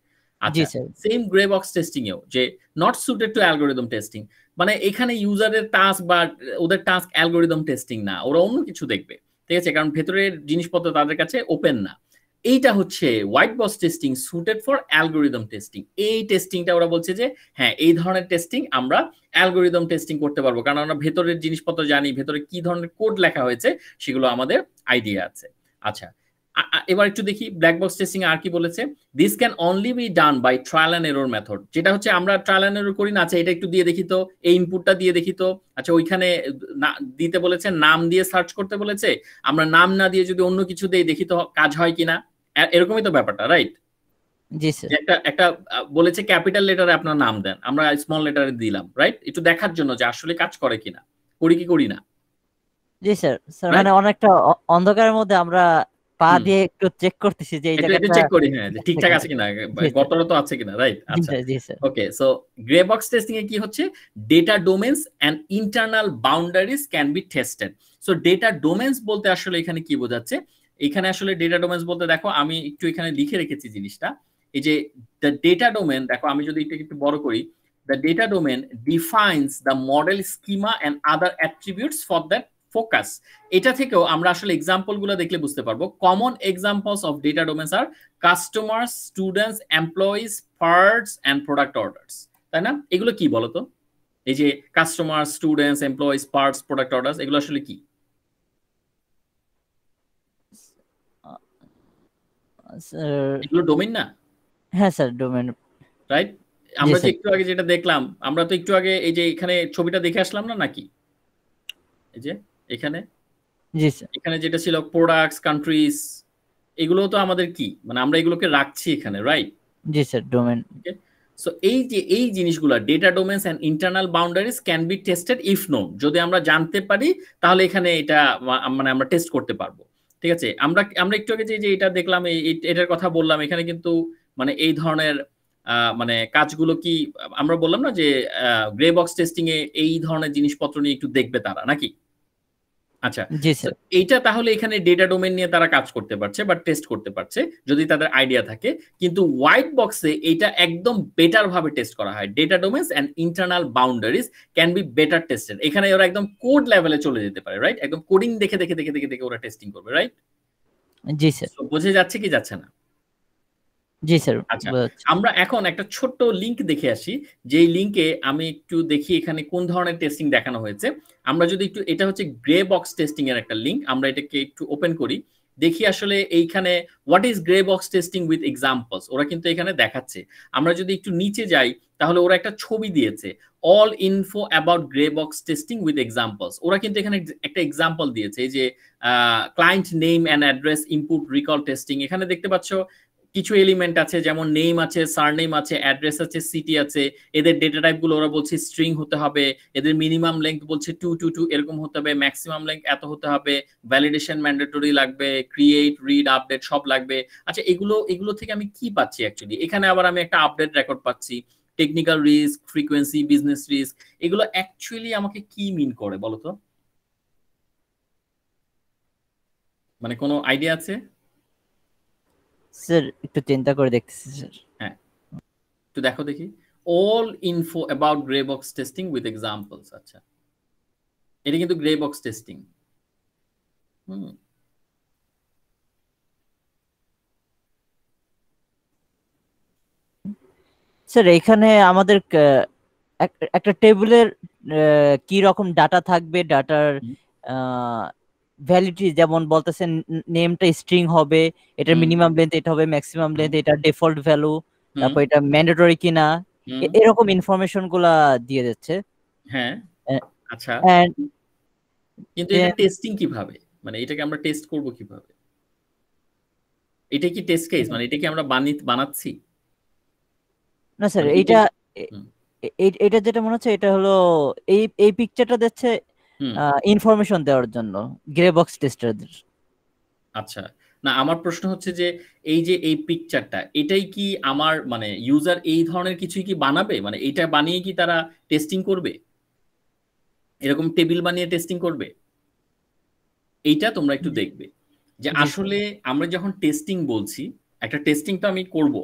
আচ্ছা, সেম গ্রে বক্স টেস্টিং এও যে not suited to algorithm testing, মানে এখানে ইউজারের টাস্ক বা ওদের টাস্ক অ্যালগোরিদম টেস্টিং না, ওরা অন্য কিছু দেখবে, ঠিক আছে? কারণ ভেতরের জিনিসপত্র তাদের কাছে ওপেন না। এইটা হচ্ছে white box testing, suited for algorithm testing. এই টেস্টিংটা ওরা বলছে যে হ্যাঁ, এই ধরনের টেস্টিং আমরা অ্যালগোরিদম টেস্টিং করতে পারবো, কারণ আমরা ভেতরের জিনিসপত্র জানি, ভেতরে কি ধরনের কোড লেখা হয়েছে সেগুলো আমাদের আইডিয়া আছে। আচ্ছা, এবার একটু দেখি ব্ল্যাক বক্স টেস্টিং আর কি বলেছে। This can only be done by trial and error method, যেটা হচ্ছে আমরা ট্রায়াল অ্যান্ড এরর করি না। আচ্ছা, এটা একটু দিয়ে দেখি তো, এই ইনপুটটা দিয়ে দেখি তো। আচ্ছা, ওইখানে দিতে বলেছে, নাম দিয়ে সার্চ করতে বলেছে, আমরা নাম না দিয়ে যদি অন্য কিছু দিয়ে দেখি তো কাজ হয় কিনা, এরকমই তো ব্যাপারটা, রাইট? জি স্যার। একটা একটা বলেছে ক্যাপিটাল লেটারে আপনার নাম দেন, আমরা স্মল লেটারে দিলাম, রাইট? একটু দেখার জন্য যে আসলে কাজ করে কিনা, করি কি করি না। জি স্যার। স্যার মানে অনেকটা অন্ধকারের মধ্যে আমরা পা দিয়ে একটু চেক করতেছি যে এই একটু জায়গাটা চেক করি, হ্যাঁ, যে ঠিকঠাক আছে কিনা, গর্তটা তো আছে কিনা, রাইট? আচ্ছা, জি sir. Okay. So grey box testing এ কি হচ্ছে? Data domains and internal boundaries can be tested. So data domains বলতে আসলে এখানে কি বোঝাচ্ছে? এখানে আসলে ডেটা ডোমেইনস বলতে, দেখো আমি একটু এখানে লিখে রেখেছি জিনিসটা, এই যে দ্য ডেটা ডোমেইন, দেখো আমি যদি একটু বড় করি, the data domain defines the model schema and other attributes for that focus. এটা থেকেও আমরা আসলে এক্সাম্পল গুলো দেখলে বুঝতে পারবো। Common examples of data domains are customers, students, employees, parts and product orders, তাই না? এগুলো কি বলতো? এই যে customer, students, employees, parts, product orders, এগুলো আসলে কি? এগুলো ডোমেইন না? হ্যাঁ স্যার, ডোমেইন, রাইট? আমরা যে একটু আগে যেটা দেখলাম, আমরা তো একটু আগে এই যে এখানে ছবিটা দেখে আসলাম না নাকি? এই যে এখানে, জি স্যার, এখানে যেটা ছিল প্রোডাক্টস, কান্ট্রিজ, এগুলো তো আমাদের কি, মানে আমরা এগুলোকে রাখছি এখানে, রাইট? জি স্যার, ডোমেইন। সো এই যে এই জিনিসগুলো data domains and internal boundaries can be tested if known, যদি আমরা জানতে পারি তাহলে এখানে এটা মানে আমরা টেস্ট করতে পারবো, ঠিক আছে? আমরা আমরা একটু আগে যে এটা দেখলাম, এটার কথা বললাম, এখানে কিন্তু মানে এই ধরনের মানে কাজগুলো কি আমরা বললাম না যে গ্রে বক্স টেস্টিং এ এই ধরনের জিনিসপত্র নিয়ে একটু দেখবে তারা, নাকি? আচ্ছা, জি স্যার। এইটা তাহলে এখানে ডেটা ডোমেইন নিয়ে তারা কাজ করতে পারছে বা টেস্ট করতে পারছে যদি তাদের আইডিয়া থাকে, কিন্তু হোয়াইট বক্সে এটা একদম বেটার ভাবে টেস্ট করা হয়। Data domains and internal boundaries can be better tested. এখানে ওরা একদম কোড লেভেলে চলে যেতে পারে, রাইট? একদম কোডিং দেখে দেখে দেখে দেখে দেখে ওরা টেস্টিং করবে, রাইট? জি স্যার। বুঝে যাচ্ছে কি যাচ্ছে না? জি স্যার। আচ্ছা, আমরা এখন একটা ছোট্ট লিংক দেখে আসি, যেই লিংকে আমি একটু দেখি এখানে কোন ধরনের টেস্টিং দেখানো হয়েছে। আমরা যদি একটু, এটা হচ্ছে গ্রে বক্স টেস্টিং এর একটা লিংক, আমরা এটাকে একটু ওপেন করি। দেখি আসলে এইখানে what is grey box testing with examples, ওরা কিন্তু এখানে দেখাচ্ছে। আমরা যদি একটু নিচে যাই তাহলে ওরা একটা ছবি দিয়েছে, all info about grey box testing with examples. ওরা কিন্তু এখানে একটা এক্সাম্পল দিয়েছে, এই যে client name and address input recall testing. এখানে দেখতে পাচ্ছ কিছু এলিমেন্ট আছে, যেমন নেম আছে, সারনেম আছে, অ্যাড্রেস আছে, সিটি আছে। এদের ডেটা টাইপ গুলো ওরা বলছে স্ট্রিং হতে হবে, এদের মিনিমাম লেংথ বলছে 222 এরকম হতে হবে, ম্যাক্সিমাম লেংথ এত হতে হবে, ভ্যালিডেশন ম্যান্ডেটরি লাগবে, ক্রিয়েট রিড আপডেট সব লাগবে। আচ্ছা, এগুলো থেকে আমি কি পাচ্ছি অ্যাকচুয়ালি? এখানে আবার আমি একটা আপডেট রেকর্ড পাচ্ছি, technical risk, frequency, business risk. এগুলো অ্যাকচুয়ালি আমাকে কি মিন করে বলো তো? মানে কোনো আইডিয়া আছে? স্যার একটু চিন্তা করে দেখতেছি স্যার। হ্যাঁ, একটু দেখো দেখি, all info about grey box testing with examples. আচ্ছা, এটা কিন্তু গ্রে বক্স টেস্টিং। স্যার এখানে আমাদের একটা টেবিলের কি রকম ডাটা থাকবে, ডাটার ভ্যালিডিটি, যেমন বলতেছেন নেমটা স্ট্রিং হবে, এটার মিনিমাম লেন্থ এটা হবে, ম্যাক্সিমাম লেন্থ এটা, ডিফল্ট ভ্যালু, তারপর এটা ম্যান্ডেটরি কিনা, এরকম ইনফরমেশন গুলা দিয়ে যাচ্ছে। হ্যাঁ, আচ্ছা, কিন্তু যে এটা টেস্টিং কিভাবে? মানে এটাকে আমরা টেস্ট করব কিভাবে? এটা কি টেস্ট কেস? মানে এটা কি আমরা বানাচ্ছি? না স্যার, মানে এইটা এটা যেটা মনে হচ্ছে এটা হলো এই পিকচারটা দিচ্ছে ইনফরমেশন দেওয়ার জন্য গ্রে বক্স টেস্টারদের। আচ্ছা, না আমার প্রশ্ন হচ্ছে যে এই যে এই পিকচারটা, এটাই কি আমার মানে ইউজার এই ধরনের কিছুই কি বানাবে? মানে এটা বানিয়ে কি তারা টেস্টিং করবে? এরকম টেবিল বানিয়ে টেস্টিং করবে? এইটা তোমরা একটু দেখবে যে আসলে আমরা যখন টেস্টিং বলছি, একটা টেস্টিং তো আমি করব,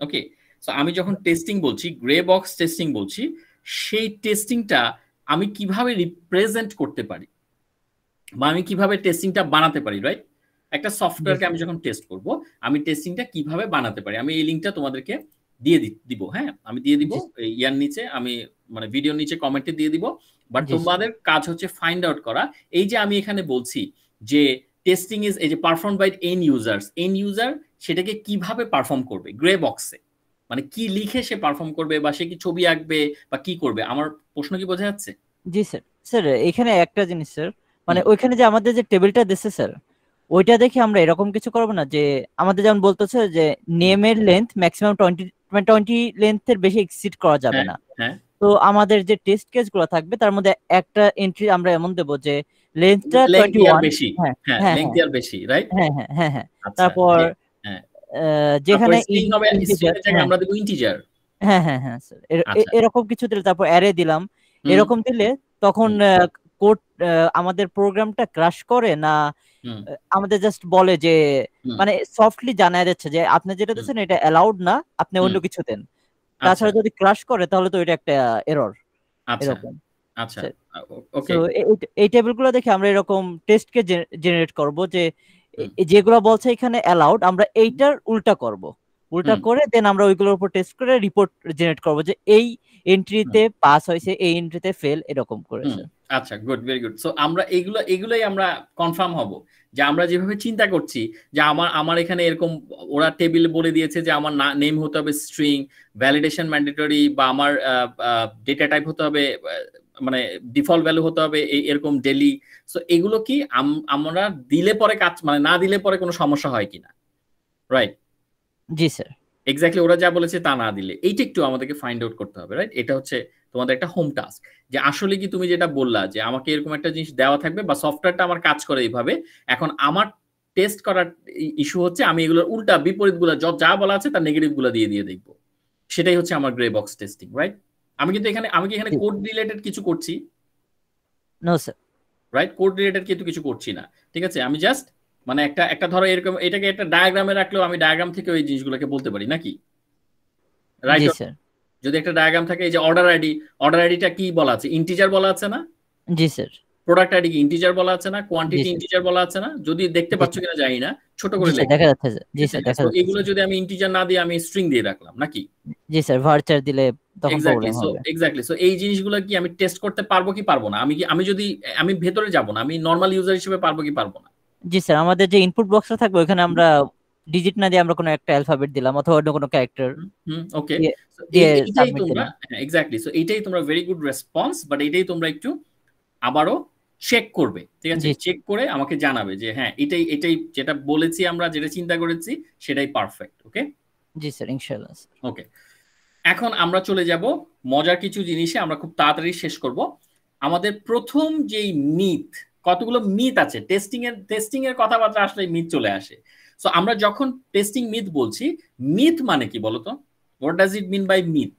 ওকে? সো আমি যখন টেস্টিং বলছি, গ্রে বক্স টেস্টিং বলছি, সেই টেস্টিংটা আমি কিভাবে রিপ্রেজেন্ট করতে পারি বা আমি কিভাবে টেস্টিংটা বানাতে পারি, রাইট? একটা সফটওয়্যারকে আমি যখন টেস্ট করব, আমি টেস্টিংটা কিভাবে বানাতে পারি, আমি এই লিঙ্কটা তোমাদেরকে দিয়ে দিব। হ্যাঁ, আমি দিয়ে দিব ইয়ার নিচে, আমি মানে ভিডিওর নিচে কমেন্টে দিয়ে দিব। বাট তোমাদের কাজ হচ্ছে ফাইন্ড আউট করা, এই যে আমি এখানে বলছি যে টেস্টিং ইজ এই যে perform by end users, end user সেটাকে কিভাবে পারফর্ম করবে গ্রে বক্সে, মানে কি লিখে সে পারফর্ম করবে, বা সে কি ছবি আঁকবে বা কি করবে? আমার প্রশ্ন কি বোঝা যাচ্ছে? জি স্যার। স্যার এখানে একটা জিনিস স্যার, মানে ওইখানে যে আমাদের যে টেবিলটা দিচ্ছে স্যার, ওইটা দেখে আমরা এরকম কিছু করবো না যে আমাদের যেমন বলতেছে যে নেমের লেন্থ ম্যাক্সিমাম 20 লেন্থের বেশি এক্সিড করা যাবে না। তো আমাদের যে টেস্ট কেস গুলো থাকবে তার মধ্যে একটা এন্ট্রি আমরা এমন দেবো যে লেন্থটা 21 বেশি, হ্যাঁ লেংথ আর বেশি, রাইট? হ্যাঁ হ্যাঁ হ্যাঁ হ্যাঁ। তারপর যেখানে আমরা দেব ইন্টিজার। হ্যাঁ হ্যাঁ হ্যাঁ স্যার, এরকম কিছু দিলে, তারপর অ্যারে দিলাম, এরকম দিলে তখন কোড আমাদের প্রোগ্রামটা ক্রাশ করে না, আমাদের জাস্ট বলে যে মানে সফটলি জানায় যাচ্ছে যে আপনি যেটা দিচ্ছেন এটা অ্যালাউড না, আপনি অন্য কিছু দেন। তাছাড়া যদি ক্রাশ করে তাহলে তো এটা একটা এরর। এরকম। আচ্ছা, ওকে। তো এই টেবিলগুলো দেখে আমরা এরকম টেস্টকে জেনারেট করব যে যেগুলো বলছে এখানে অ্যালাউড, আমরা এইটার উল্টা করব, উল্টা করে দেন আমরা ওইগুলোর উপর টেস্ট করে রিপোর্ট জেনারেট করব যে এই এন্ট্রিতে পাস হয়েছে, এই এন্ট্রিতে ফেল, এরকম করেছে। আচ্ছা, গুড, ভেরি গুড। সো আমরা এগুলোই আমরা কনফার্ম হব যে আমরা যেভাবে চিন্তা করছি যে আমার এখানে এরকম ওরা টেবিল বলে দিয়েছে যে আমার নেম হতে হবে স্ট্রিং, ভ্যালিডেশন ম্যান্ডেটরি, বা আমার ডেটা টাইপ হতে হবে মানে ডিফল্ট ভ্যালু হতে হবে এরকম ডেলি। সো এগুলো কি আমরা দিলে পরে কাজ, মানে না দিলে পরে কোনো সমস্যা হয় কিনা, রাইট? জি স্যার। এক্স্যাক্টলি ওরা যা বলেছে তা না দিলে, এইটা একটু আমাদেরকে ফাইন্ড আউট করতে হবে, রাইট? এটা হচ্ছে তোমাদের একটা হোম টাস্ক, যে আসলে কি তুমি যেটা বললা যে আমাকে এরকম একটা জিনিস দেওয়া থাকবে বা সফটওয়্যারটা আমার কাজ করে এইভাবে, এখন আমার টেস্ট করার ইস্যু হচ্ছে আমি এগুলোর উল্টা বিপরীত গুলা যা বলা আছে তার নেগেটিভ গুলা দিয়ে দেখবো। সেটাই হচ্ছে আমার গ্রে বক্স টেস্টিং, রাইট? আমি কি এখানে কোড রিলেটেড কিছু করছি? No sir. Right, code related কিন্তু কিছু করছি না, ঠিক আছে? আমি জাস্ট মানে একটা ধরো এরকম এটাকে একটা ডায়াগ্রামে রাখলেও আমি ডায়াগ্রাম থেকে ওই জিনিসগুলোকে বলতে পারি নাকি, রাইট? যদি একটা ডায়াগ্রাম থাকে, এই যে অর্ডার আইডিটা কি বলা আছে? ইন্টিজার বলা আছে না? জি স্যার। প্রোডাক্ট আইডি কি ইন্টিজার বলা আছে না? কোয়ান্টিটি ইন্টিজার বলা আছে না? যদি দেখতে পাচ্ছ কিনা জানি না, ছোট করে লেখা দেখা যাচ্ছে। জি স্যার, দেখা যাচ্ছে। এগুলো যদি আমি ইন্টিজার না দিয়ে আমি স্ট্রিং দিয়ে রাখলাম নাকি? জি স্যার, ভার্চার দিলে তখন প্রবলেম হবে। এক্স্যাক্টলি। সো এই জিনিসগুলো কি আমি টেস্ট করতে পারবো কি পারবো না? আমি যদি আমি ভেতরে যাব না, আমি নরমাল ইউজার হিসেবে পারবো কি পারবো না? জি স্যার, আমাদের যে ইনপুট বক্সটা থাকবে ওখানে আমরা ডিজিট না দিয়ে আমরা কোনো একটা অ্যালফাবেট দিলাম অথবা অন্য কোনো ক্যারেক্টার ওকে, দিয়ে এইটাই সাবমিট তোমরা দিলাম। এক্স্যাক্টলি, সো এইটাই তোমরা ভেরি গুড রেসপন্স, বাট এইটাই তোমরা একটু আবারও চেক করবে, ঠিক আছে? জি চেক করে আমাকে জানাবে যে হ্যাঁ এটাই এটাই যেটা বলেছি আমরা, যেটা চিন্তা করেছি সেটাই পারফেক্ট। ওকে জি স্যার, ইনশাআল্লাহ। ওকে, এখন আমরা চলে যাব মজার কিছু জিনিসে, আমরা খুব তাড়াতাড়ি শেষ করব। আমাদের প্রথম যেই মিথ, কতগুলো মিথ আছে টেস্টিং এর কথাবার্তা আসলে মিথ চলে আসে। সো আমরা যখন টেস্টিং মিথ বলছি, মিথ মানে কি বলতো? What does it mean by myth?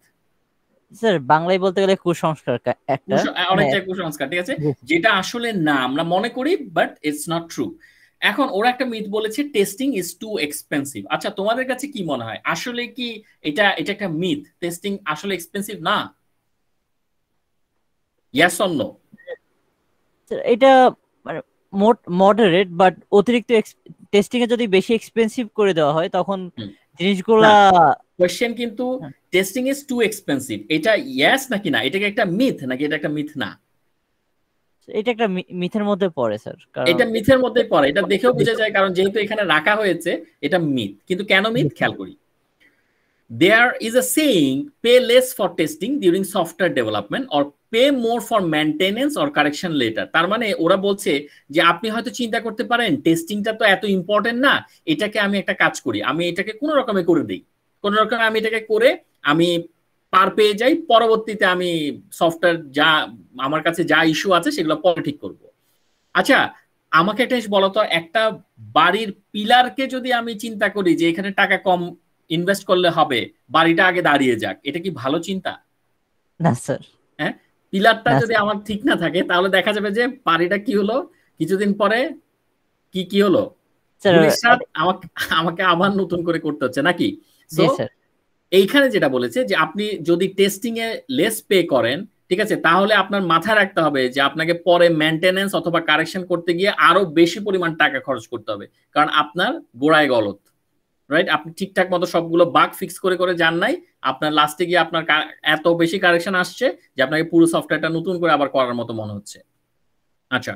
Sir বাংলায় বলতে গেলে কুসংস্কার একটা, মানে অনেকটা কুসংস্কার, ঠিক আছে, যেটা আসলে না, আমরা মনে করি বাট ইটস নট ট্রু। এখন ওরা একটা মিথ বলেছে টেস্টিং ইজ টু এক্সপেন্সিভ। আচ্ছা তোমাদের কাছে কি মনে হয়, আসলে কি এটা এটা একটা মিথ, টেস্টিং আসলে এক্সপেন্সিভ না? Yes or no? এটা মানে মডারেট, বাট অতিরিক্ত টেস্টিং এ যদি বেশি এক্সপেন্সিভ করে দেওয়া হয় তখন জিনিসগুলা কোয়েশ্চেন কিন্তু টেস্টিং ইজ টু এক্সপেন্সিভ, এটা ইয়েস নাকি না? এটা কি একটা মিথ নাকি এটা একটা মিথ না? এটা একটা মিথের মধ্যে পড়ে স্যার, এটা মিথের মধ্যে পড়ে, এটা দেখেও বোঝা যায়, কারণ যেহেতু এখানে রাখা হয়েছে এটা মিথ। কিন্তু কেন মিথ খেয়াল করি। There is a saying, pay less for testing during software development or pay more for maintenance or correction later. তার মানে ওরা বলছে যে আপনি হয়তো চিন্তা করতে পারেন টেস্টিংটা তো এত ইম্পর্টেন্ট না, এটাকে আমি একটা কাজ করি, আমি এটাকে কোনো রকমে করে দিই, কোনো রকমে আমি এটাকে করে আমি পার পেয়ে যাই, পরবর্তীতে আমি সফটওয়্যার যা আমার কাছে যা ইস্যু আছে সেগুলো পরে ঠিক করব। আচ্ছা আমাকে একটা জিনিস বলো তো, একটা বাড়ির পিলারকে যদি আমি চিন্তা করি যে এখানে টাকা কম ইনভেস্ট করলে হবে, বাড়িটা আগে দাঁড়িয়ে যাক, এটা কি ভালো চিন্তা? না স্যার। হ্যাঁ, পিলারটা যদি আমার ঠিক না থাকে তাহলে দেখা যাবে যে বাড়িটা কি হলো, কিছুদিন পরে কি কি হলো, ভবিষ্যৎ আমাকে আমাকে আবার নতুন করে করতে হচ্ছে নাকি? সো এইখানে যেটা বলেছে যে আপনি যদি টেস্টিং এ লেস পে করেন, ঠিক আছে, তাহলে আপনার মাথায় রাখতে হবে যে আপনাকে পরে মেইনটেনেন্স অথবা কারেকশন করতে গিয়ে আরো বেশি পরিমাণ টাকা খরচ করতে হবে, কারণ আপনার গোড়ায় গলত, রাইট? আপনি ঠিকঠাক মতো সবগুলো বাগ ফিক্স করে করে যান নাই, আপনার লাস্টে গিয়ে আপনার এত বেশি কারেকশন আসছে যে আপনাকে পুরো সফটওয়্যারটা নতুন করে আবার করার মতো মনে হচ্ছে। আচ্ছা,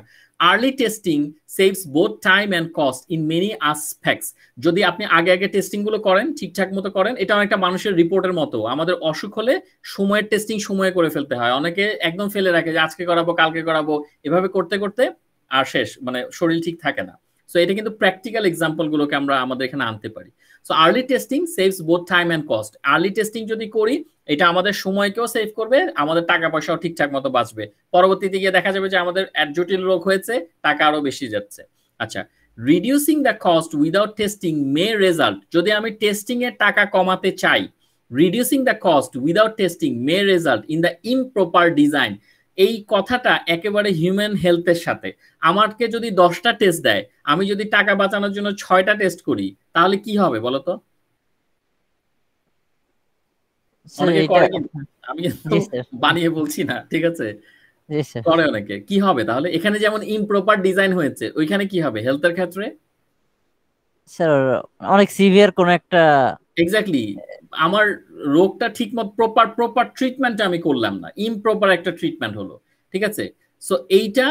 early testing saves both time and cost in many aspects. যদি আপনি আগে আগে টেস্টিং গুলো করেন, ঠিকঠাক মতো করেন, এটা অনেকটা মানুষের রিপোর্টের মতো, আমাদের অসুখ হলে সময়ের টেস্টিং সময়ে করে ফেলতে হয়, অনেকে একদম ফেলে রাখে যে আজকে করাবো কালকে করাবো, এভাবে করতে করতে আর শেষ, মানে শরীর ঠিক থাকে না। সো এটা কিন্তু প্র্যাকটিক্যাল এক্সাম্পল গুলোকে আমরা আমাদের এখানে আনতে পারি। So early testing saves both time and cost. Early testing যদি করি এটা আমাদের সময়কেও সেভ করবে, আমাদের টাকা পয়সাও ঠিকঠাক মতো বাঁচবে, পরবর্তীতে গিয়ে দেখা যাবে যে আমাদের জটিল রোগ হয়েছে, টাকা আরো বেশি যাচ্ছে। আচ্ছা, reducing the cost without testing May result. যদি আমি টেস্টিং এর টাকা কমাতে চাই, reducing the cost without testing May result in the improper design. এই কথাটা একেবারে হিউম্যান হেলথের সাথে। আমাকে যদি 10টা টেস্ট দেয়, আমি যদি টাকা বাঁচানোর জন্য 6টা টেস্ট করি, তাহলে কি হবে বলতো? অনেকে করে, কিন্তু আমি কিন্তু বানিয়ে বলছি না, ঠিক আছে, করে অনেকে। কি হবে তাহলে? এখানে যেমন ইমপ্রপার ডিজাইন হয়েছে, ওইখানে কি হবে হেলথের ক্ষেত্রে? স্যার অনেক সিভিয়ার কোন একটা, এক্স্যাক্টলি, আমার রোগটা ঠিকমতো প্রপার ট্রিটমেন্ট আমি করলাম না, ইমপ্রপার একটা ট্রিটমেন্ট হলো, ঠিক আছে। সো এইটা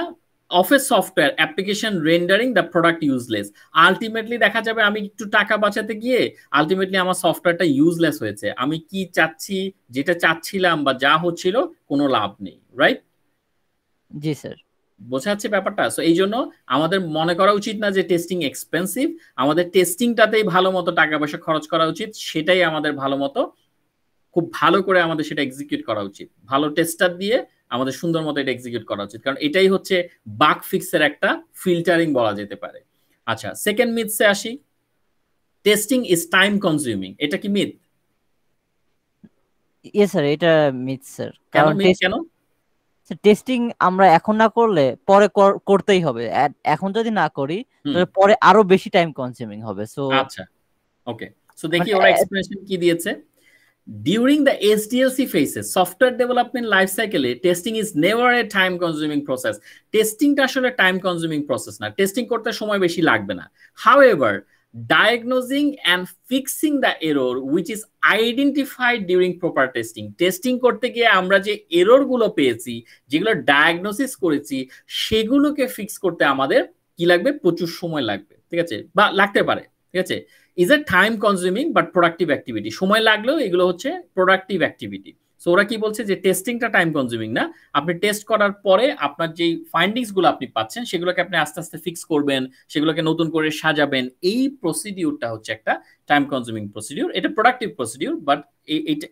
of A software application rendering the product useless. Ultimately দেখা যাবে আমি একটু টাকা বাঁচাতে গিয়ে আলটিমেটলি আমার সফটওয়্যারটা ইউজলেস হয়েছে, আমি কি চাচ্ছি, যেটা চাচ্ছিলাম বা যা হচ্ছিল কোনো লাভ নেই, রাইট? জি স্যার। বোঝা যাচ্ছে ব্যাপারটা? সো এই জন্য আমাদের মনে করা উচিত না যে টেস্টিং এক্সপেন্সিভ, আমাদের টেস্টিংটাতেই ভালো মতো টাকা পয়সা খরচ করা উচিত, সেটাই আমাদের ভালো মতো খুব ভালো করে আমাদের সেটা এক্সিকিউট করা উচিত, ভালো টেস্টার দিয়ে আমাদের সুন্দর মতো এটা এক্সিকিউট করা উচিত, কারণ এটাই হচ্ছে বাগ ফিক্সের একটা ফিল্টারিং বলা যেতে পারে। আচ্ছা, সেকেন্ড মিথসে আসি, টেস্টিং ইজ টাইম কনজিউমিং। এটা কি মিথ? ইয়েস স্যার, এটা মিথ স্যার। কারণ কেন? টেস্টিং আমরা এখন না করলে পরে করতেই হবে, এখন যদি না করি তাহলে পরে আরো বেশি টাইম কনজিউমিং হবে। সো আচ্ছা ওকে, সো দেখি ওরা এক্সপ্লেনেশন কি দিয়েছে। During the SDLC phases, software development life cycle, testing is never a time consuming process. Testing টা আসলে time consuming process না, টেস্টিং করতে সময় বেশি লাগবে না। However, diagnosing and fixing the error which is identified during proper testing. Testing করতে গিয়ে আমরা যে এরর গুলো পেয়েছি, যেগুলো ডায়াগনোসিস করেছি, সেগুলোকে ফিক্স করতে আমাদের কি লাগবে, প্রচুর সময় লাগবে, ঠিক আছে, বা লাগতে পারে, ঠিক আছে। Is a time consuming but productive activity, সময় লাগলেও এগুলো হচ্ছে প্রোডাক্টিভ অ্যাক্টিভিটি। সো ওরা কি বলছে যে টেস্টিংটা টাইম কনজিউমিং না, আপনি টেস্ট করার পরে আপনার যেই ফাইন্ডিংস গুলো আপনি পাচ্ছেন সেগুলোকে আপনি আস্তে আস্তে ফিক্স করবেন, সেগুলোকে নতুন করে সাজাবেন, এই প্রসিডিউরটা হচ্ছে একটা টাইম কনজিউমিং প্রসিডিউর। এটা প্রোডাক্টিভ প্রসিডিউর, বাট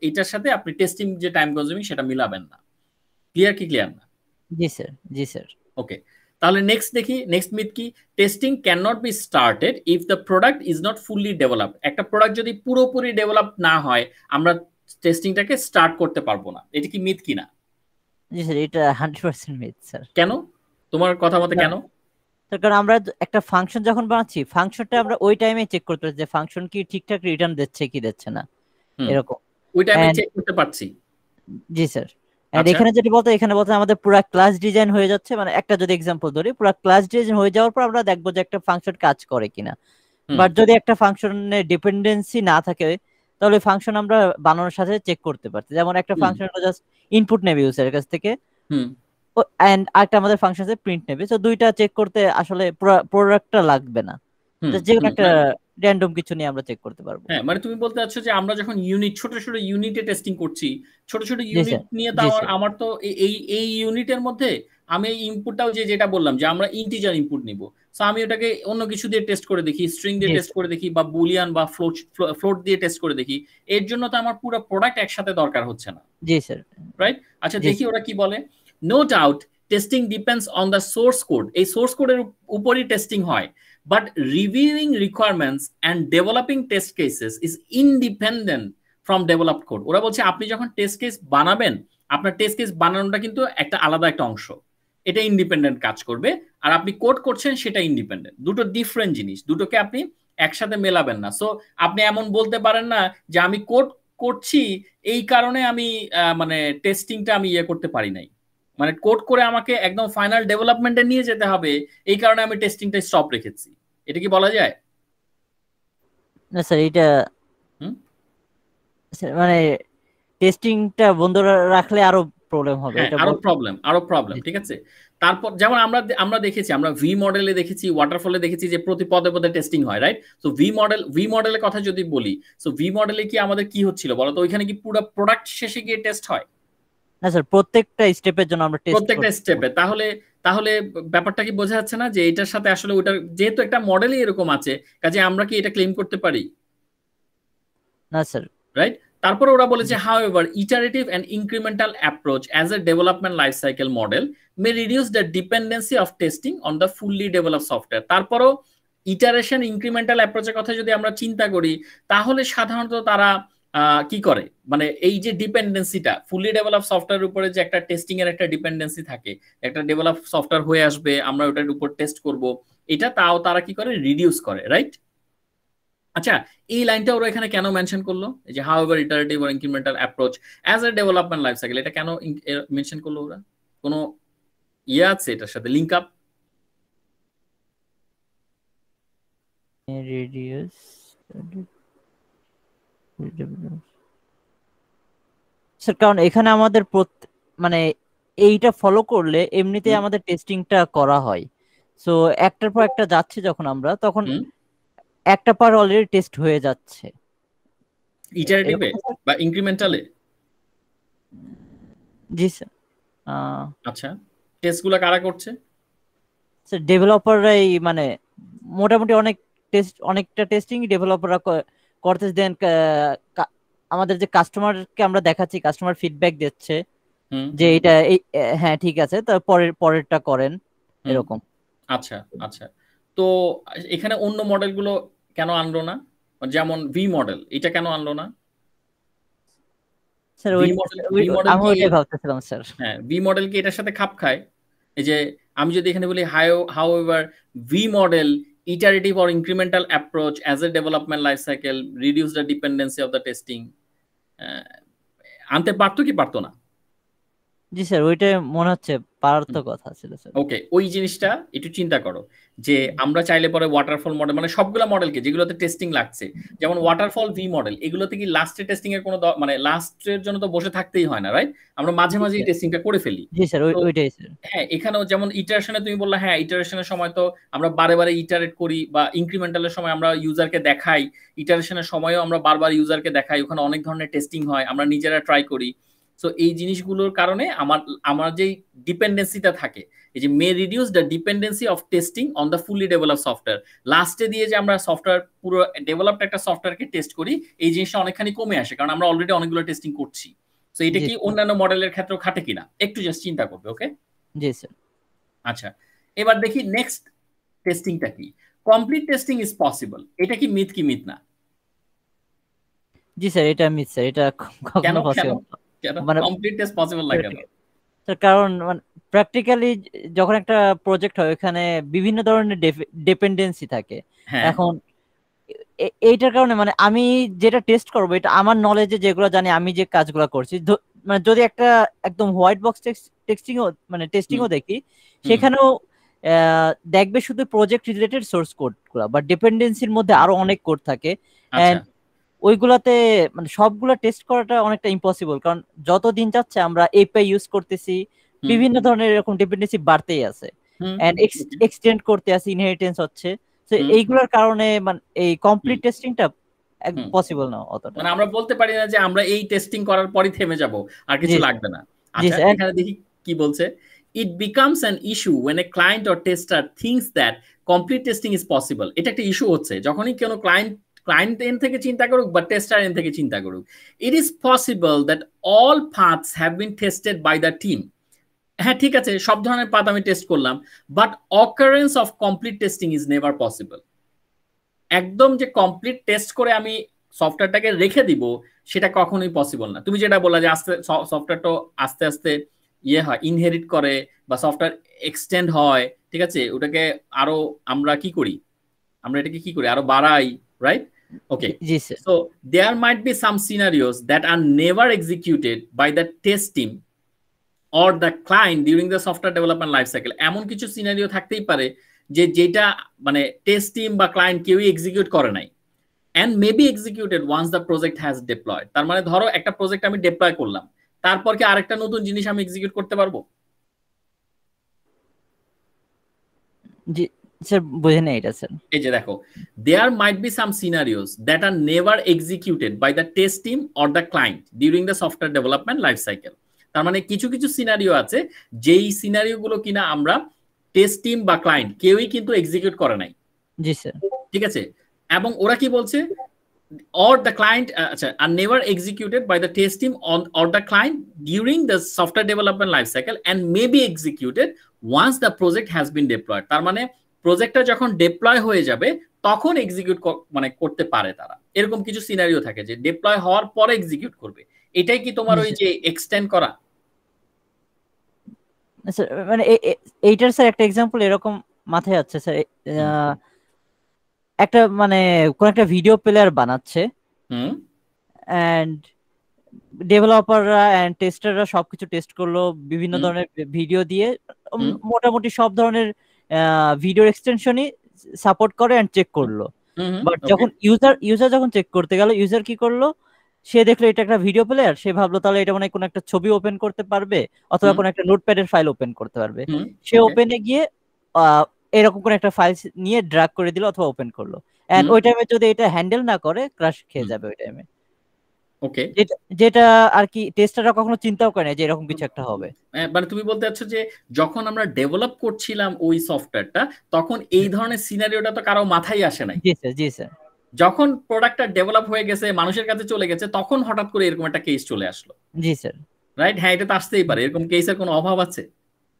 এটার সাথে আপনি টেস্টিং যে টাইম কনজিউমিং সেটা মিলাবেন না। ক্লিয়ার কি ক্লিয়ার না? জি স্যার, জি স্যার। ওকে, তাহলে নেক্সট দেখি, নেক্সট মিথ কি, testing can not be started if the product is not fully developed. একটা প্রোডাক্ট যদি পুরোপুরি ডেভেলপ না হয় আমরা টেস্টিংটাকে স্টার্ট করতে পারবো না। এটা কি মিথ কিনা? জি স্যার, এটা 100% মিথ স্যার। কেন, তোমার কথা মতে কেন? কারণ আমরা একটা ফাংশন যখন বানাচ্ছি, ফাংশনটা আমরা ওই টাইমে চেক করতে পারছি যে ফাংশন কি ঠিকঠাক রিটার্ন দিচ্ছে কি দিচ্ছে না, এরকম। ওই টাইমে চেক করতে পারছি। জি স্যার। এখানে যেটা বলতে, এখানে বলতে আমাদের পুরো ক্লাস ডিজাইন হয়ে যাচ্ছে, মানে একটা যদি এক্সাম্পল ধরি, পুরো ক্লাস ডিজাইন হয়ে যাওয়ার পর আমরা দেখবো যে একটা ফাংশন কাজ করে কিনা। বাট যদি একটা ফাংশনের ডিপেন্ডেন্সি না থাকে তাহলে ফাংশন আমরা বানানোর সাথে চেক করতে পারছি। যেমন একটা ফাংশন জাস্ট ইনপুট নেবে ইউজারের কাছ থেকে, এন্ড আরেকটা আমাদের ফাংশন প্রিন্ট নেবে। তো দুইটা চেক করতে আসলে প্রোডাক্টটা লাগবে না, যে কোনো একটা র্যান্ডম কিছু নিয়ে আমরা চেক করতে পারবো। হ্যাঁ, মানে তুমি বলতে চাচ্ছ যে আমরা যখন ইউনিট, ছোট ছোট ইউনিটে টেস্টিং করছি, ছোট ছোট ইউনিট নিয়ে, তো আমার তো এই ইউনিটের মধ্যে আমি এই ইনপুটটাও যেটা বললাম যে আমরা ইন্টিজার ইনপুট নিব, সো আমি ওটাকে অন্য কিছু দিয়ে টেস্ট করে দেখি, স্ট্রিং দিয়ে টেস্ট করে দেখি, বা বুলিয়ান বা ফ্লোট দিয়ে টেস্ট করে দেখি। এর জন্য তো আমার পুরো প্রোডাক্ট একসাথে দরকার হচ্ছে না। জি স্যার, রাইট। আচ্ছা, দেখি ওরা কি বলে। No doubt testing depends on the source code. এই সোর্স কোডের উপরই টেস্টিং হয়, but reviewing requirements and developing test cases is independent from developed code. ওরা বলছে আপনি যখন টেস্ট কেস বানাবেন, আপনার টেস্ট কেস বানানোটা কিন্তু একটা আলাদা একটা অংশ, এটা ইন্ডিপেন্ডেন্ট কাজ করবে। আর আপনি কোড করছেন সেটা ইন্ডিপেন্ডেন্ট, দুটো ডিফারেন্ট জিনিস, দুটোকে আপনি একসাথে মেলাবেন না। সো আপনি এমন বলতে পারেন না যে আমি কোড করছি এই কারণে আমি মানে টেস্টিংটা আমি করতে পারি নাই, মানে কোড করে আমাকে একদম ফাইনাল ডেভেলপমেন্টে নিয়ে যেতে হবে, এই কারণে আমি টেস্টিংটা স্টপ রেখেছি। এটা কি বলা যায়? না স্যার, এটা মানে টেস্টিংটা বন্ধ রাখলে আরো প্রবলেম হবে। এটা আরো প্রবলেম, ঠিক আছে। তারপর যেমন আমরা দেখেছি, আমরা ভি মডেলে দেখেছি, ওয়াটারফলে দেখেছি যে প্রতি পদে পদে টেস্টিং হয়, রাইট। সো ভি মডেলের কথা যদি বলি, সো ভি মডেলে কি আমাদের কি হচ্ছিল বলো তো, ওইখানে কি পুরো প্রোডাক্ট শেষে গিয়ে টেস্ট হয়? না স্যার, প্রত্যেকটা স্টেপের জন্য আমরা টেস্ট, প্রত্যেকটা স্টেপে। তাহলে ব্যাপারটা কি বোঝা যাচ্ছে না যে এটার সাথে আসলে ওটা, যেহেতু একটা মডেলই এরকম আছে, কাজে আমরা কি এটা ক্লেম করতে পারি? না স্যার, রাইট। তারপরে ওরা বলেছে however iterative and incremental approach as a development life cycle model may reduce the dependency of testing on the fully developed software. তারপরও ইটারেশন ইনক্রিমেন্টাল অ্যাপ্রোচের কথা যদি আমরা চিন্তা করি, তাহলে সাধারণত তারা কি করে, মানে এই যে ডিপেন্ডেন্সিটা ফুললি ডেভেলপ সফটওয়্যারের উপরে যে একটা টেস্টিং এর একটা ডিপেন্ডেন্সি থাকে, একটা ডেভেলপ সফটওয়্যার হয়ে আসবে, আমরা ওটার উপর টেস্ট করব, এটা তাও তারা কি করে, রিডিউস করে, রাইট। আচ্ছা, এই লাইনটা ওরা এখানে কেন মেনশন করলো, এই যে however iterative or incremental approach as a development life cycle, এটা কেন মেনশন করলো ওরা? কোনো আছে এটার সাথে লিংক আপ? রিডিউস, স্যার কারণ এখানে আমাদের মানে এইটা ফলো করলে এমনিতে আমাদের টেস্টিংটা করা হয়। সো একটার পর একটা যাচ্ছে যখন আমরা, তখন একটা পার অলরেডি টেস্ট হয়ে যাচ্ছে ইটারেটিভে বা ইনক্রিমেন্টালে। জি স্যার। আচ্ছা, টেস্টগুলো কারা করছে? স্যার ডেভেলপাররাই, মানে মোটামুটি অনেকটা টেস্টিং ডেভেলপাররা করতে দেন। আমাদের যে কাস্টমারকে আমরা দেখাচ্ছি, কাস্টমার ফিডব্যাক দিচ্ছে যে এটা হ্যাঁ ঠিক আছে, তার পরেরটা করেন, এরকম। আচ্ছা আচ্ছা, তো এখানে অন্য মডেলগুলো কেন আনলো না? যেমন ভি মডেল, এটা কেন আনলো না? স্যার আমি ওইটাই ভাবতেছিলাম স্যার। হ্যাঁ, ভি মডেল কি এটার সাথে খাপ খায়? এই যে আমি যদি এখানে বলি however V model iterative or incremental approach as a development life cycle reduce the dependency of the testing, আনতে পারতো কি পারতো না? জি স্যার, ওইটাই মনে হচ্ছে পারার তো কথা ছিল স্যার। ওকে, ওই জিনিসটা একটু চিন্তা করো যে আমরা চাইলে পরে ওয়াটারফল মডেল, মানে সবগুলা মডেলকে যেগুলোতে টেস্টিং লাগছে, যেমন ওয়াটারফল ভি মডেল, এগুলোতে কি লাস্টে টেস্টিং এর কোনো মানে লাস্টের জন্য তো বসে থাকতেই হয় না, রাইট? আমরা মাঝে জি মাঝেই স্যার, টেস্টিংটা করে ফেলি। জি স্যার, তো ওইটাই স্যার। হ্যাঁ, এখানেও যেমন ইটারেশনে তুমি বললা, হ্যাঁ ইটারেশনের সময় তো আমরা বারে বারে ইটারেট করি, বা ইনক্রিমেন্টালের সময় আমরা ইউজারকে দেখাই, ইটারেশনের সময়ও আমরা বারবার ইউজারকে দেখাই, ওখানে অনেক ধরনের টেস্টিং হয়, আমরা নিজেরা ট্রাই করি। সো এই জিনিসগুলোর কারণে আমার যে ডিপেন্ডেন্সিটা থাকে, এই যে may reduce the dependency of testing on the fully develop software, লাস্টে দিয়ে যে আমরা সফটওয়্যার পুরো ডেভেলপড একটা সফটওয়্যারকে টেস্ট করি, এই জিনিসটা অনেকখানি কমে আসে, কারণ আমরা অলরেডি অনেকগুলো টেস্টিং করছি। তো এটা জি কি স্যার, অন্যান্য মডেলের ক্ষেত্রেও খাটে কিনা একটু জাস্ট চিন্তা করবে, ওকে? জি স্যার। আচ্ছা, এবার দেখি নেক্সট টেস্টিংটা কি। কমপ্লিট টেস্টিং ইজ পসিবল, এটা কি মিথ কি মিথ না? জি স্যার, এটা মিস স্যার, এটা কেন কখনো কেন পসিবল না। কেন মানে কমপ্লিট টেস্ট পসিবল না কেন? স্যার, কারণ মানে প্র্যাকটিক্যালি যখন একটা প্রজেক্ট হয় ওখানে বিভিন্ন ধরনের ডিপেন্ডেন্সি থাকে। হ্যাঁ, এখন এইটার কারণে মানে আমি যেটা টেস্ট করবো এটা আমার নলেজে যেগুলো জানি, আমি যে কাজগুলো করছি, মানে যদি একটা একদম হোয়াইট বক্স টেক্সটিংও মানে টেস্টিংও দেখি, হুম, সেখানেও দেখবে শুধু প্রজেক্ট রিলেটেড সোর্স কোড গুলা, বাট ডিপেন্ডেন্সির মধ্যে হুম, আরো অনেক কোড থাকে। আচ্ছা, এন্ড ওইগুলাতে মানে সবগুলা টেস্ট করাটা অনেকটা ইম্পসিবল, কারণ যত দিন যাচ্ছে আমরা এপিআই ইউজ করতেছি, হুম, বিভিন্ন ধরনের এরকম ডিপেন্ডেন্সি বাড়তেই আছে, হুম, এন্ড okay, এক্সটেন্ড করতে আছে, ইনহেরিটেন্স হচ্ছে। তো হুম, এইগুলোর কারণে মানে এই হুম, কমপ্লিট টেস্টিংটা হুম। পসিবল না অতটা। মানে আমরা বলতে পারি না যে আমরা এই টেস্টিং করার পরই থেমে যাব, আর জি কিছু স্যার, লাগবে না। জি আচ্ছা, স্যার। এখানে দেখি কি বলছে। It becomes an issue when a client or tester thinks that complete testing is possible. এটা একটা ইস্যু হচ্ছে যখনই কোনো ক্লায়েন্ট এন্ড থেকে চিন্তা করুক বা টেস্টার এন্ড থেকে চিন্তা করুক। It is possible that all paths have been tested by the team. হ্যাঁ ঠিক আছে, সব ধরনের পাথ আমি টেস্ট করলাম, but occurrence of complete testing is never possible. একদম যে কমপ্লিট টেস্ট করে আমি সফটওয়্যারটাকে রেখে দিব, সেটা কখনোই পসিবল না। তুমি যেটা বললা যে আস্তে সফটওয়্যারটা আস্তে আস্তে ইয়ে হয়, ইনহেরিট করে, বা সফটওয়্যার এক্সটেন্ড হয়, ঠিক আছে, ওটাকে আরো আমরা কি করি, আমরা এটাকে কি করি, আরো বাড়াই, রাইট? ওকে, জি sir, so there might be some scenarios that are never executed by the test team or the client during the software development life cycle. এমন কিছু সিনারিও থাকতেই পারে যে যেটা মানে টেস্ট টিম বা ক্লায়েন্ট কেউই এক্সিকিউট করে নাই, and may be executed once the project has deployed. তার মানে ধরো একটা প্রজেক্ট আমি ডিপ্লয় করলাম, তারপর কি আরেকটা নতুন জিনিস আমি এক্সিকিউট করতে পারবো? জি স্যার, বুঝে নেই এটা স্যার। এই যে দেখো, there might be some scenarios that are never executed by the test team or the client during the software development life cycle. তার মানে কিছু কিছু সিনারিও আছে যেই সিনারিও গুলো কিনা আমরা টেস্ট টিম বা ক্লায়েন্ট কেউই কিন্তু এক্সিকিউট করে নাই, জি স্যার, ঠিক আছে? এবং ওরা কি বলছে, or the client are never executed by the test team or the client during the software development life cycle and may be executed once the project has been deployed. তার মানে প্রজেক্টটা যখন ডিপ্লয় হয়ে যাবে তখন এক্সিকিউট মানে করতে পারে তারা, এরকম কিছু সিনারিও থাকে যে ডিপ্লয় হওয়ার পরে এক্সিকিউট করবে। এটাই কি তোমার জি ওই স্যার। যে এক্সটেন্ড করা? স্যার মানে এইটার স্যার একটা এক্সাম্পল এরকম মাথায় আছে স্যার। একটা মানে কোন একটা ভিডিও প্লেয়ার বানাচ্ছে, হুম, এন্ড ডেভেলপাররা এন্ড টেস্টাররা সবকিছু টেস্ট করলো, বিভিন্ন হুম, ধরনের ভিডিও দিয়ে হুম, মোটামুটি সব ধরনের ভিডিও এক্সটেনশনই সাপোর্ট করে এন্ড চেক করলো। হুম, বাট ওকে, যখন ইউজার যখন চেক করতে গেল, ইউজার কি করলো, সে দেখলো এটা একটা ভিডিও প্লেয়ার, সে ভাবলো তাহলে এটা মানে কোনো একটা ছবি ওপেন করতে পারবে অথবা হুম, কোনো একটা নোটপ্যাডের ফাইল ওপেন করতে পারবে। হুম, সে ওকে, ওপেনে গিয়ে এরকম কোন একটা ফাইল নিয়ে ড্র্যাগ করে দিল অথবা ওপেন করলো, এন্ড হুম, ওই টাইমে যদি এটা হ্যান্ডেল না করে ক্রাশ খেয়ে হুম, যাবে ওই টাইমে। ওকে। যেটা যেটা আর কি টেস্টাররা কখনো চিন্তাও করে না যে এরকম কিছু একটা হবে। মানে তুমি বলতে চাচ্ছ যে যখন আমরা ডেভেলপ করছিলাম ওই সফটওয়্যারটা, তখন এই ধরনের সিনারিওটা তো কারো মাথায় আসে নাই। জি স্যার, জি স্যার, যখন প্রোডাক্টটা ডেভেলপ হয়ে গেছে, মানুষের কাছে চলে গেছে, তখন হঠাৎ করে এরকম একটা কেস চলে আসলো, জি স্যার। রাইট? হ্যাঁ, এটা তো আসতেই পারে, এরকম কেসের কোনো অভাব আছে?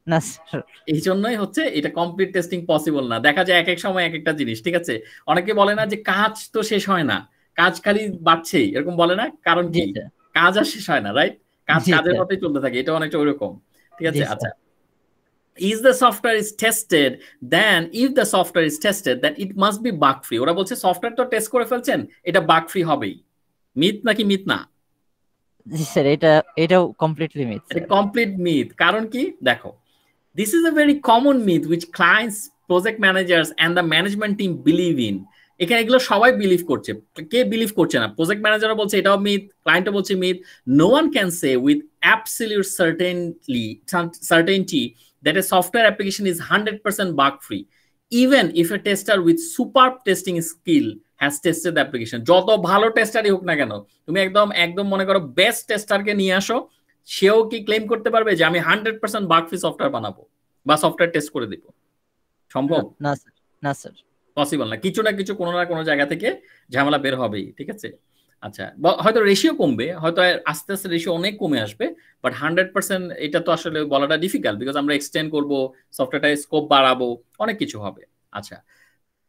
না স্যার। এই জন্যই হচ্ছে এটা কমপ্লিট টেস্টিং পসিবল না। দেখা যায় এক এক সময় এক একটা জিনিস, ঠিক আছে? অনেকে বলে না যে কাজ তো শেষ হয় না, কাজ খালি বাড়ছেই, এরকম বলে না? কারণ জি কি? স্যার, কাজ আর শেষ হয় না, রাইট? কাজ জি কাজের স্যার, পথেই চলতে থাকে, এটা অনেকটা ওইরকম, ঠিক জি আছে? স্যার। আচ্ছা, is the software is tested, then if the software is tested then it must be bug free. ওরা বলছে সফটওয়্যার তো টেস্ট করে ফেলছেন, এটা বাগ ফ্রি হবেই। মিথ নাকি মিথ না? জি স্যার, এটাও কমপ্লিটলি মিথ এটা স্যার। Complete myth. কারণ কি দেখো, this is a very common myth which clients, project managers and the management team believe in. এখানে এগুলো সবাই বিলিভ করছে। কে বিলিভ করছে না? প্রজেক্ট ম্যানেজারও বলছে এটাও মিথ, ক্লায়েন্টও বলছে myth. No one can say with absolute certainty that a software application is 100% bug free even if a tester with superb testing skill has tested the application. যত ভালো টেস্টারই হোক না কেন, তুমি একদম একদম মনে করো বেস্ট টেস্টারকে নিয়ে আসো, সেও কি ক্লেম করতে পারবে যে আমি 100% বাগ ফ্রি সফটওয়্যার বানাবো বা সফটওয়্যার টেস্ট করে দিব? সম্ভব? না স্যার, না স্যার। পসিবল না। কিছু না কিছু কোনো না কোনো জায়গা থেকে ঝামেলা বের হবেই, ঠিক আছে? আচ্ছা, হয়তো রেশিও কমবে, হয়তো আস্তে আস্তে রেশিও অনেক কমে আসবে, বাট 100% এটা তো আসলে বলাটা ডিফিকাল্ট, বিকজ আমরা এক্সটেন্ড করবো, সফটওয়্যারটা স্কোপ বাড়াবো, অনেক কিছু হবে। আচ্ছা,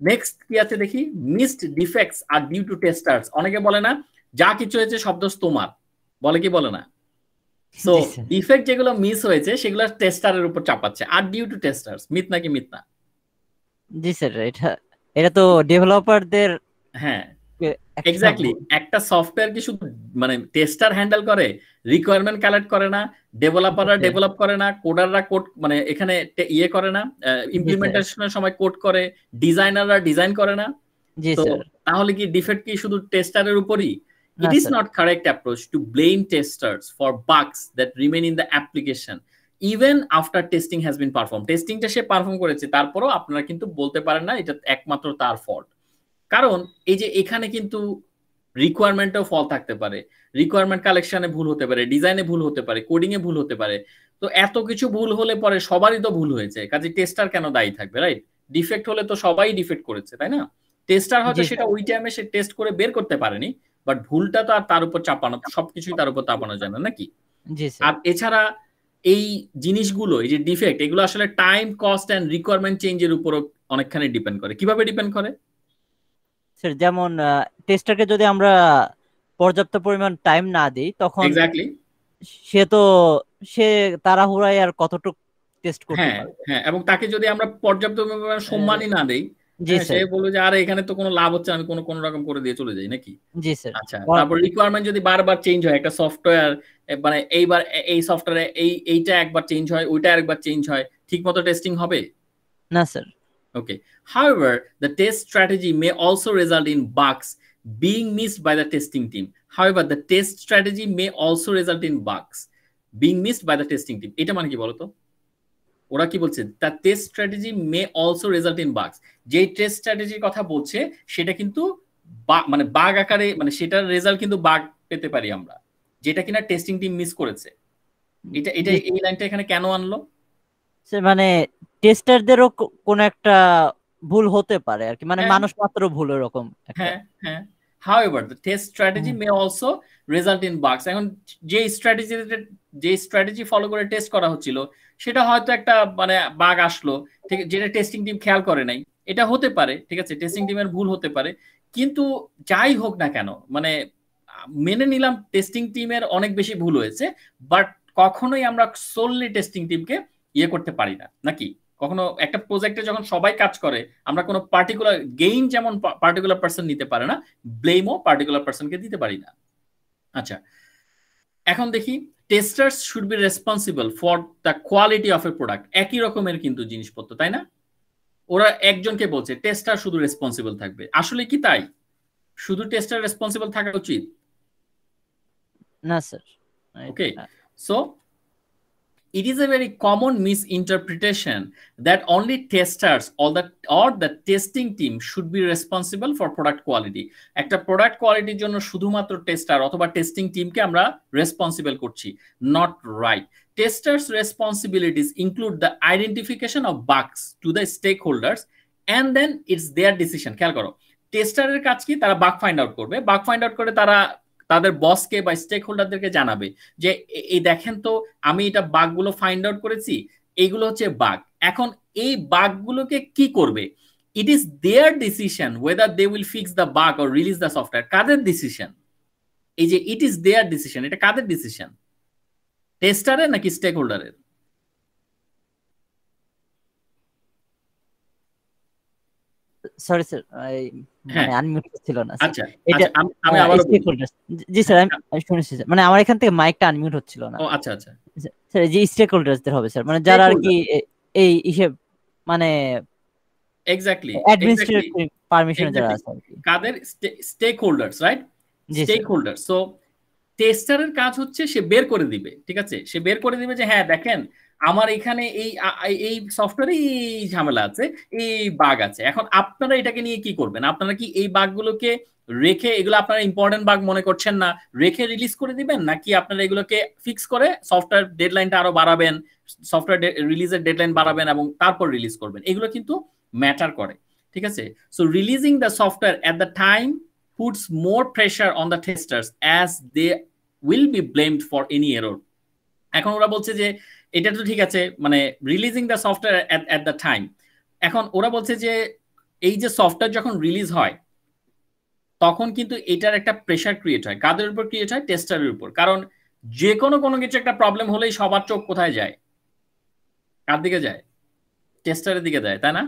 নেক্সট কি আছে দেখি। Missed defects are due to testers. অনেকে বলে না যা কিছু হয়েছে সব দোষ তোমার, বলে কি বলে না? সো জি স্যার, ডিফেক্ট যেগুলো মিস হয়েছে সেগুলো টেস্টারের উপর চাপাচ্ছে। আর ডিউ টু টেস্টার্স, মিথ নাকি মিথ না? জি স্যার, এটা এটা তো ডেভেলপারদের হ্যাঁ, একটা এক্স্যাক্টলি। একটা সফটওয়্যার কি শুধু মানে টেস্টার হ্যান্ডেল করে? রিকোয়ারমেন্ট কালেক্ট করে না, ডেভেলপাররা জি ডেভেলপ করে না, কোডাররা কোড মানে এখানে ইয়ে করে না, স্যার, ইমপ্লিমেন্টেশনের সময় কোড করে, ডিজাইনাররা ডিজাইন করে না। জি তো স্যার। তাহলে কি ডিফেক্ট কি শুধু টেস্টারের উপরই? না It is sir, not correct approach to blame testers for bugs that remain in the application even after testing has been performed. টেস্টিংটা সে পারফর্ম করেছে, তারপরও আপনারা কিন্তু বলতে পারেন না এটা একমাত্র তার ফল্ট। কারণ এই যে এখানে কিন্তু রিকোয়ারমেন্টেও ফল থাকতে পারে, রিকোয়ারমেন্ট কালেকশনে ভুল হতে পারে, ডিজাইনে ভুল হতে পারে, কোডিং এ ভুল হতে পারে। তো এত কিছু ভুল হলে পরে সবারই তো ভুল হয়েছে, কাজে টেস্টার কেন দায়ী থাকবে? রাইট? ডিফেক্ট হলে তো সবাই ডিফেক্ট করেছে, তাই না? টেস্টার হয়তো জি সেটা স্যার, ওই টাইমে সে টেস্ট করে বের করতে পারেনি, বাট ভুলটা তো আর তার উপর চাপানো, সবকিছুই তার উপর চাপানো যায় না, নাকি? জি স্যার। আর এছাড়া এই জিনিসগুলো, এই যে ডিফেক্ট, এগুলো আসলে টাইম, কস্ট এন্ড রিকোয়ারমেন্ট চেঞ্জের উপরও অনেকখানি ডিপেন্ড করে। কিভাবে ডিপেন্ড করে? স্যার যেমন টেস্টারকে যদি আমরা পর্যাপ্ত পরিমাণ টাইম না দিই, তখন এক্স্যাক্টলি। সে তো সে তাড়াহুড়ায় আর কতটুকু টেস্ট করতে হ্যাঁ, পারবে? হ্যাঁ, এবং তাকে যদি আমরা পর্যাপ্ত পরিমাণ আহ, সম্মানই না দেই, জি হ্যাঁ, সে স্যার, বলবে যে আরে এখানে তো কোনো লাভ হচ্ছে না, আমি কোনো রকম করে দিয়ে চলে যাই, নাকি? জি স্যার। আচ্ছা, তারপর রিকোয়ারমেন্ট যদি বারবার চেঞ্জ হয়, একটা সফটওয়্যার মানে এইবার এই সফটওয়্যারে এইটা একবার চেঞ্জ হয়, ওইটা আরেকবার চেঞ্জ হয়, ঠিক মতো টেস্টিং হবে? না sir, Okay. However, the test strategy may also result in bugs being missed by the testing team. However, the test strategy may also result in bugs being missed by the testing team. এটা মানে কি বলতো? ওরা কি বলছে? The test strategy may also result in bugs. যে test স্ট্র্যাটেজির কথা বলছে সেটা কিন্তু মানে বাগ আকারে, মানে সেটার রেজাল্ট কিন্তু বাগ পেতে পারি আমরা, যেটা কিনা টেস্টিং টিম মিস করেছে। এটা এটা জি এই লাইনটা এখানে কেন আনলো? স্যার, মানে টেস্টারদেরও কোনো একটা ভুল হতে পারে আর কি, মানে হ্যাঁ, মানুষ মাত্র ভুল এরকম একটা। হ্যাঁ, হ্যাঁ। However, the test strategy hmm, may also result in bugs. এখন যে স্ট্র্যাটেজি ফলো করে টেস্ট করা হচ্ছিল সেটা হয়তো একটা মানে বাগ আসলো, ঠিক, যেটা টেস্টিং টিম খেয়াল করে নাই। এটা হতে পারে, ঠিক আছে, টেস্টিং টিমের ভুল হতে পারে। কিন্তু যাই হোক না কেন, মানে মেনে নিলাম টেস্টিং টিমের অনেক বেশি ভুল হয়েছে, বাট কখনোই আমরা সোললি টেস্টিং টিমকে ইয়ে করতে পারি না, নাকি? কখনো একটা প্রজেক্টে যখন সবাই কাজ করে, আমরা কোনো পার্টিকুলার গেইন যেমন পার্টিকুলার পার্সন নিতে পারে না, ব্লেমও পার্টিকুলার পার্সনকে দিতে পারি না। আচ্ছা, এখন দেখি, testers should be responsible for the quality of a product. একই রকমের কিন্তু জিনিসপত্র, তাই না? ওরা একজনকে বলছে টেস্টার শুধু রেসপন্সিবল থাকবে, আসলে কি তাই? শুধু টেস্টার রেসপন্সিবল থাকা উচিত? না sir. Okay, so it is a very common misinterpretation that only testers or the testing team should be responsible for product quality. একটা প্রোডাক্ট কোয়ালিটির জন্য শুধুমাত্র টেস্টার অথবা টেস্টিং টিমকে আমরা রেসপন্সিবল করছি। Not right. Testers responsibilities include the identification of bugs to the stakeholders and then it's their decision. খেয়াল করো, টেস্টারের কাজ কি? তারা বাগ ফাইন্ড আউট করবে, বাগ ফাইন্ড আউট করে তারা তাদের বসকে বা স্টেক হোল্ডারদেরকে জানাবে যে এই দেখেন তো, আমি এটা বাগগুলো ফাইন্ড আউট করেছি, এইগুলো হচ্ছে বাগ। এখন এই বাগগুলোকে কি করবে? It is their decision whether they will fix the bug or release the software. কাদের ডিসিশন? এই যে ইট ইজ দেয়ার ডিসিশন, এটা কাদের ডিসিশন? টেস্টারের নাকি স্টেক হোল্ডারের? সরি স্যার, মানে আনমিউট ছিল না স্যার। আচ্ছা এটা আচ্ছা আমি আবারও বলি। জি স্যার, আমি শুনেছি স্যার, মানে আমার এখান থেকে মাইকটা আনমিউট হচ্ছিল না। ও আচ্ছা আচ্ছা স্যার যে স্টেক হোল্ডারদের হবে স্যার, মানে যারা আর কি এই হিসেব মানে এক্স্যাক্টলি অ্যাডমিনিস্ট্রেটিভ পারমিশন যারা আছে আর কি, কাদের স্টেক হোল্ডার্স, রাইট? জি স্টেক স্যার। হোল্ডার। সো টেস্টারের কাজ হচ্ছে সে বের করে দিবে, ঠিক আছে, সে বের করে দিবে যে হ্যাঁ দেখেন আমার এখানে এই সফটওয়্যারে এই ঝামেলা আছে, এই বাগ আছে। এখন আপনারা এটাকে নিয়ে কি করবেন? আপনারা কি এই বাগগুলোকে রেখে, এগুলো আপনারা ইম্পর্টেন্ট বাগ মনে করছেন না, রেখে রিলিজ করে দিবেন, নাকি আপনারা এগুলোকে ফিক্স করে সফটওয়্যার ডেডলাইনটা আরো বাড়াবেন, সফটওয়্যার রিলিজের ডেডলাইন বাড়াবেন এবং তারপর রিলিজ করবেন? এগুলো কিন্তু ম্যাটার করে, ঠিক আছে? So releasing the software at the time puts more pressure on the testers as they will be blamed for any error. এখন ওরা বলছে যে এটা তো ঠিক আছে, মানে releasing the software at the time, এখন ওরা বলছে যে এই যে সফটওয়্যার যখন রিলিজ হয় তখন কিন্তু এটার একটা প্রেশার ক্রিয়েট হয়। কাদের উপর ক্রিয়েট হয়? টেস্টারের উপর। কারণ যে কোনো কিছু একটা প্রবলেম হলেই সবার চোখ কোথায় যায়? কার দিকে যায়? টেস্টারের দিকে যায়, তাই না?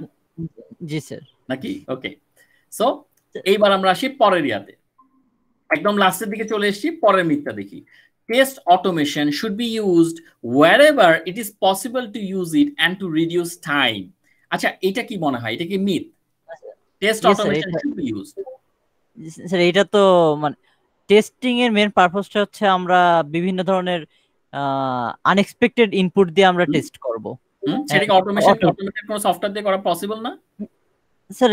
জি স্যার। নাকি? ওকে, সো এইবার আমরা আসি পরের ইয়াতে, একদম লাস্টের দিকে চলে এসেছি, পরের মিথটা দেখি। Test automation should be used wherever it is possible to use it and to reduce time. আচ্ছা এটা কি মনে হয়, এটা কি myth? Test automation should be used. Sir এটা তো মানে টেস্টিং এর মেইন পারপাসটা হচ্ছে আমরা বিভিন্ন ধরনের আনএক্সপেক্টেড ইনপুট দিয়ে আমরা টেস্ট করব। সেটা কি অটোমেটেড কোনো সফটওয়্যার দিয়ে করা পসিবল না? স্যার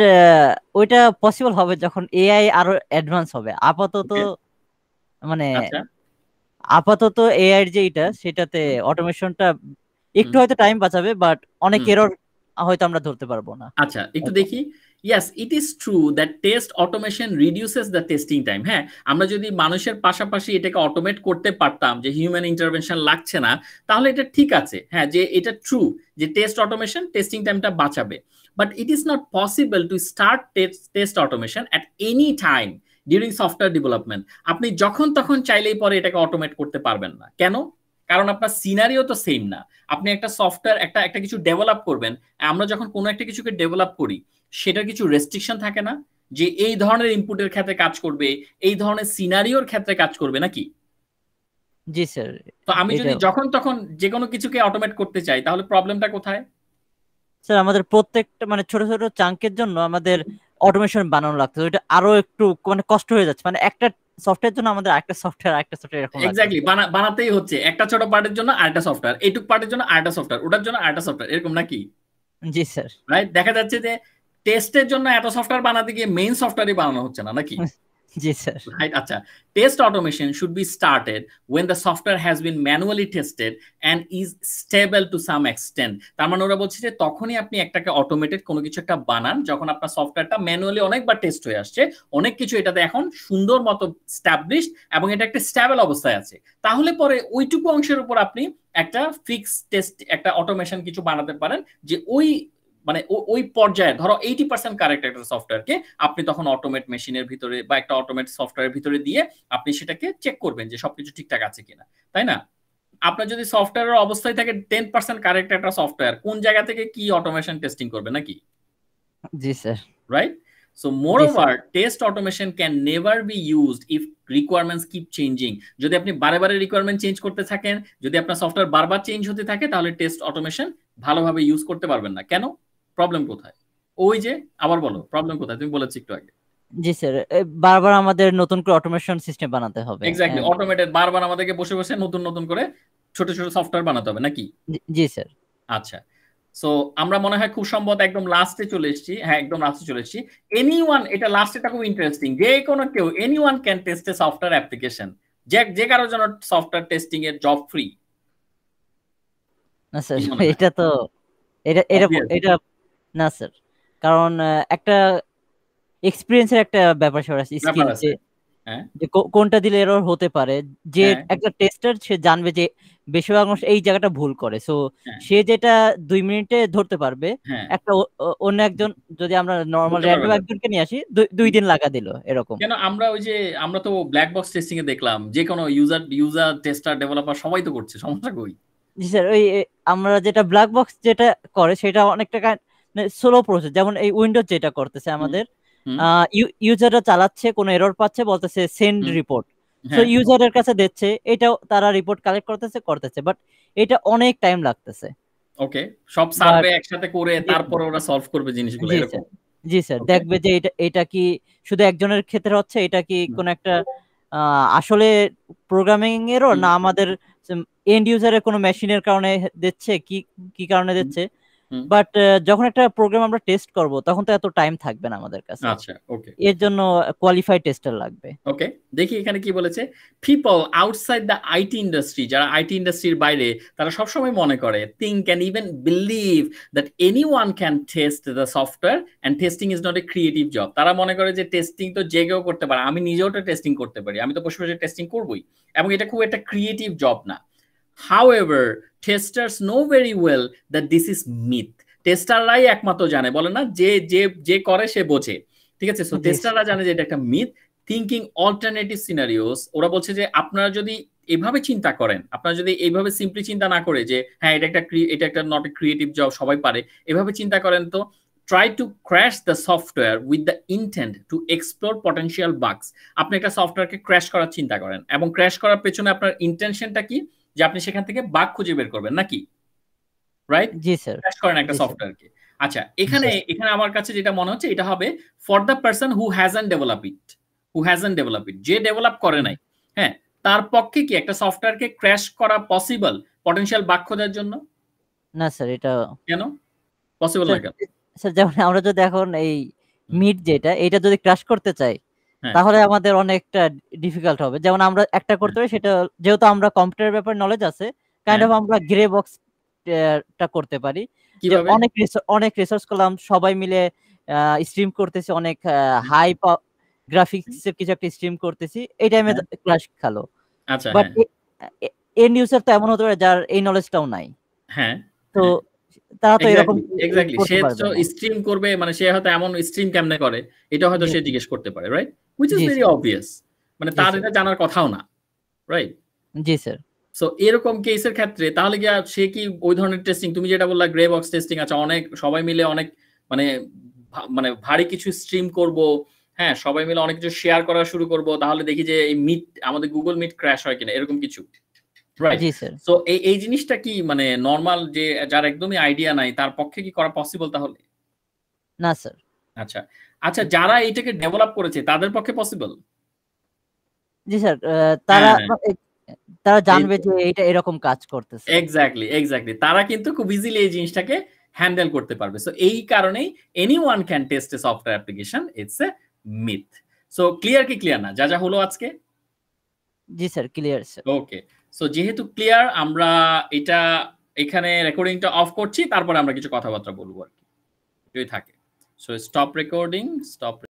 ওইটা পসিবল হবে যখন এআই আরো অ্যাডভান্স হবে। আপাতত মানে আপাতত এআই এর যেটা সেটাতে অটোমেশনটা একটু হয়তো টাইম বাঁচাবে, বাট অনেক এরর হয়তো আমরা ধরতে পারবো না। আচ্ছা একটু দেখি। Yes, it is true that test automation reduces the testing time. হ্যাঁ, আমরা যদি মানুষের পাশাপাশি এটাকে অটোমেট করতে পারতাম, যে হিউম্যান ইন্টারভেনশন লাগছে না, তাহলে এটা ঠিক আছে। হ্যাঁ, যে এটা ট্রু যে টেস্ট অটোমেশন টেস্টিং টাইমটা বাঁচাবে। But it is not possible to start test automation at any time during software development. আপনি যখন তখন চাইলেই পরে এটাকে অটোমেট করতে পারবেন না। কেন? কারণ আপনার সিনারিও তো সেম না। আপনি একটা সফটওয়্যার একটা কিছু ডেভেলপ করবেন, আমরা যখন কোনো একটা কিছুকে ডেভেলপ করি সেটার কিছু রেস্ট্রিকশন থাকে না, যে এই ধরনের ইনপুটের ক্ষেত্রে কাজ করবে, এই ধরনের সিনারিওর ক্ষেত্রে কাজ করবে, নাকি? জি স্যার। তো আমি যদি যখন তখন যে কোনো কিছুকে অটোমেট করতে চাই তাহলে প্রবলেমটা কোথায়? স্যার আমাদের প্রত্যেকটা মানে ছোট ছোট চাঙ্কের জন্য আমাদের অটোমেশন বানানো লাগতো, ওইটা আরো একটু মানে কষ্ট হয়ে যাচ্ছে। মানে একটা সফটওয়্যার জন্য আমাদের আরেকটা সফটওয়্যার এরকম এক্স্যাক্টলি বানাতেই হচ্ছে, একটা ছোট পার্টের জন্য আরেকটা সফটওয়্যার, এইটুক পার্টের জন্য আরেকটা সফটওয়্যার, ওটার জন্য আরেকটা সফটওয়্যার, এরকম নাকি? জি স্যার। রাইট, দেখা যাচ্ছে যে টেস্টের জন্য এত সফটওয়্যার বানাতে গিয়ে মেইন সফটওয়্যারই বানানো হচ্ছে না, নাকি? জি স্যার। রাইট, আচ্ছা, test automation should be started when the software has been manually tested and is stable to some extent. তার মানে ওরা বলছে যে তখনই আপনি একটাকে অটোমেটেড কোনো কিছু একটা বানান যখন আপনার সফটওয়্যারটা ম্যানুয়ালি অনেকবার টেস্ট হয়ে আসছে, অনেক কিছু এটাতে এখন সুন্দর মতো স্টাবলিশড এবং এটা একটা স্টেবল অবস্থায় আছে, তাহলে পরে ওইটুকু অংশের উপর আপনি একটা ফিক্স টেস্ট একটা অটোমেশন কিছু বানাতে পারেন, যে ওই মানে ওই পর্যায়ে ধরো 80% কারেক্ট একটা সফটওয়্যারকে আপনি তখন অটোমেট মেশিনের ভিতরে বা একটা অটোমেট সফটওয়্যারের ভিতরে দিয়ে আপনি সেটাকে চেক করবেন যে সবকিছু ঠিকঠাক আছে কিনা, তাই না? আপনার যদি সফটওয়্যারের অবস্থায় থাকে 10% কারেক্ট একটা সফটওয়্যার, কোন জায়গা থেকে কি অটোমেশন টেস্টিং করবে, নাকি? জি sir. Right, so moreover test automation can never be used if requirements keep changing. যদি আপনি বারে বারে রিকোয়ারমেন্ট চেঞ্জ করতে থাকেন, যদি আপনার সফটওয়্যার বারবার চেঞ্জ হতে থাকে, তাহলে টেস্ট অটোমেশন ভালোভাবে ইউজ করতে পারবেন না। কেন? প্রবলেম কোথায়? ওই যে আবার বলো প্রবলেম কোথায়, তুমি বলেছো একটু আগে। জি স্যার, বারবার আমাদের নতুন করে অটোমেশন সিস্টেম বানাতে হবে। এক্স্যাক্টলি, অটোমেটেড বারবার আমাদেরকে বসে বসে নতুন নতুন করে ছোট ছোট সফটওয়্যার বানাতে হবে, নাকি? জি স্যার। আচ্ছা, সো আমরা মনে হয় খুব সম্ভবত একদম লাস্টে চলে এসেছি। হ্যাঁ, একদম লাস্টে চলে এসেছি। এনিওয়ান, এটা লাস্টেটা খুব ইন্টারেস্টিং, যে কোনো কেউ, anyone can test A software application. যে কারোর জন্য সফটওয়্যার টেস্টিং এর জব ফ্রি। না স্যার, এটা তো এটা না স্যার, কারণ একটা এক্সপেরিয়েন্সের একটা ব্যাপার আছে, স্কিল, যে কোনটা দিলে এরর হতে পারে। যে একটা টেস্টার সে জানবে যে বেশিরভাগ মানুষ এই জায়গাটা ভুল করে, সো সে যেটা 2 মিনিটে ধরতে পারবে, একটা অন্য একজন যদি আমরা নরমাল র্যান্ডম একজনকে নিয়ে আসি 2 দিন লাগা দিল এরকম। কেন আমরা তো ব্ল্যাক বক্স টেস্টিং এ দেখলাম যে কোনো ইউজার টেস্টার ডেভেলপার সবাই তো করছে, সমস্যা কই? জি স্যার, ওই আমরা যেটা ব্ল্যাক বক্স যেটা করে সেটা অনেকটা স্লো প্রসেস। যেমন এই উইন্ডোজ যেটা করতেছে আমাদের, ইউজাররা চালাচ্ছে, কোনো এরর পাচ্ছে, বলতেছে সেন্ড রিপোর্ট, সো ইউজারের কাছে দিচ্ছে, এটাও তারা রিপোর্ট কালেক্ট করতেছে, বাট এটা অনেক টাইম লাগতেছে। ওকে, সব সার্ভে একসাথে করে তারপর ওরা সলভ করবে জিনিসগুলো এরকম। জি স্যার, দেখবে যে এটা কি শুধু একজনের ক্ষেত্রে হচ্ছে, এটা কি কোন একটা আসলে প্রোগ্রামিং এরও না আমাদের এন্ড ইউজারের কোনো মেশিনের কারণে দিচ্ছে, কি কারণে দিচ্ছে। বাট যখন একটা প্রোগ্রাম আমরা টেস্ট করব তখন তো এত টাইম থাকবে না আমাদের কাছে। আচ্ছা, ওকে, এর জন্য কোয়ালিফাইড টেস্টার লাগবে। ওকে, দেখি এখানে কি বলেছে। People outside the IT industry, যারা আইটি ইন্ডাস্ট্রির বাইরে, তারা সবসময় মনে করে think can even believe that anyone can test the software and testing is not a creative job. তারা মনে করে যে টেস্টিং তো যে কেউ করতে পারে, আমি নিজেও তো টেস্টিং করতে পারি, আমি তো বসে বসে টেস্টিং করবই, এবং এটা খুব একটা ক্রিয়েটিভ জব না। However, testers know very well that this is myth. টেস্টাররাই একমাত্র জানে, বলে না যে যে যে করে সে বোঝে, ঠিক আছে? সো টেস্টাররা জানে যে এটা একটা মিথ। থিঙ্কিং অল্টারনেটিভ সিনারিওস, ওরা বলছে যে আপনারা যদি এভাবে চিন্তা করেন, আপনারা যদি এইভাবে সিম্পলি চিন্তা না করে যে হ্যাঁ এটা একটা নট এ ক্রিয়েটিভ জব, সবাই পারে, এভাবে চিন্তা করেন তো try to crash the software with the intent to explore potential বাগস। আপনি একটা সফটওয়্যারকে ক্র্যাশ করার চিন্তা করেন, এবং ক্র্যাশ করার পেছনে আপনার ইন্টেনশনটা কি, যে আপনি সেখান থেকে বাগ খুঁজে বের করবেন নাকি, রাইট? জি স্যার, ক্র্যাশ করেন একটা সফটওয়্যারকে। আচ্ছা, এখানে আমার কাছে যেটা মনে হচ্ছে এটা হবে for the person who hasn't develop it, যে ডেভেলপ করে নাই, হ্যাঁ, তার পক্ষে কি একটা সফটওয়্যারকে ক্র্যাশ করা পসিবল পটেনশিয়াল বাগ খোঁজার জন্য? না স্যার, এটা কেন পসিবল না? কেন স্যার, যেমন আমরা যদি এখন এই মিট যেটা, এটা যদি ক্র্যাশ করতে চাই তাহলে আমাদের অনেকটা ডিফিকাল্ট হবে। যেমন আমরা একটা করতে পারি, সেটা যেহেতু আমরা কম্পিউটারের ব্যাপারে নলেজ আছে, কাইন্ড অফ আমরা গ্রে বক্স টা করতে পারি, যে অনেক রিসার্চ করলাম, সবাই মিলে স্ট্রিম করতেছি, অনেক হাই গ্রাফিক্স এর কিছু একটা স্ট্রিম করতেছি, এই টাইমে ক্র্যাশ খালো। আচ্ছা, বাট এন্ড ইউজার তো এমন হতে পারে যার এই নলেজটাও নাই, হ্যাঁ, তো তারা তো এরকম এক্স্যাক্টলি, সে তো স্ট্রিম করবে, মানে সে হয়তো এমন স্ট্রিম কেমনে করে এটা হয়তো সে জিজ্ঞেস করতে পারে, right? Which is very obvious, মানে তার এটা জানার কথাও না, রাইট? জি স্যার। সো এরকম কেসের ক্ষেত্রে তাহলে কি সে কি ওই ধরনের টেস্টিং, তুমি যেটা বললা গ্রে বক্স টেস্টিং, আচ্ছা অনেক সবাই মিলে অনেক মানে মানে ভারী কিছু স্ট্রিম করব, হ্যাঁ, সবাই মিলে অনেক কিছু শেয়ার করা শুরু করব, তাহলে দেখি যে এই মিট, আমাদের গুগল মিট ক্র্যাশ হয় কিনা, এরকম কিছু, রাইট? সো এই জিনিসটা কি মানে নরমাল, যে যার একদমই আইডিয়া নাই তার পক্ষে কি করা পসিবল তাহলে? না স্যার। আচ্ছা, আচ্ছা, যারা এটাকে ডেভেলপ করেছে তাদের পক্ষে পসিবল? জি স্যার, তারা জানবে যে এটা এরকম কাজ করতেছে। এক্স্যাক্টলি, তারা কিন্তু খুব ইজিলি এই জিনিসটাকে হ্যান্ডেল করতে পারবে। সো এই কারণেই anyone can test A software application, it's a myth. So clear কি ক্লিয়ার না যা হলো আজকে? জি sir, clear sir. Okay, so যেহেতু ক্লিয়ার, আমরা এটা এখানে রেকর্ডিংটা অফ করছি, তারপরে আমরা কিছু কথাবার্তা বলবো আর কি, যদি থাকে। So stop recording, stop.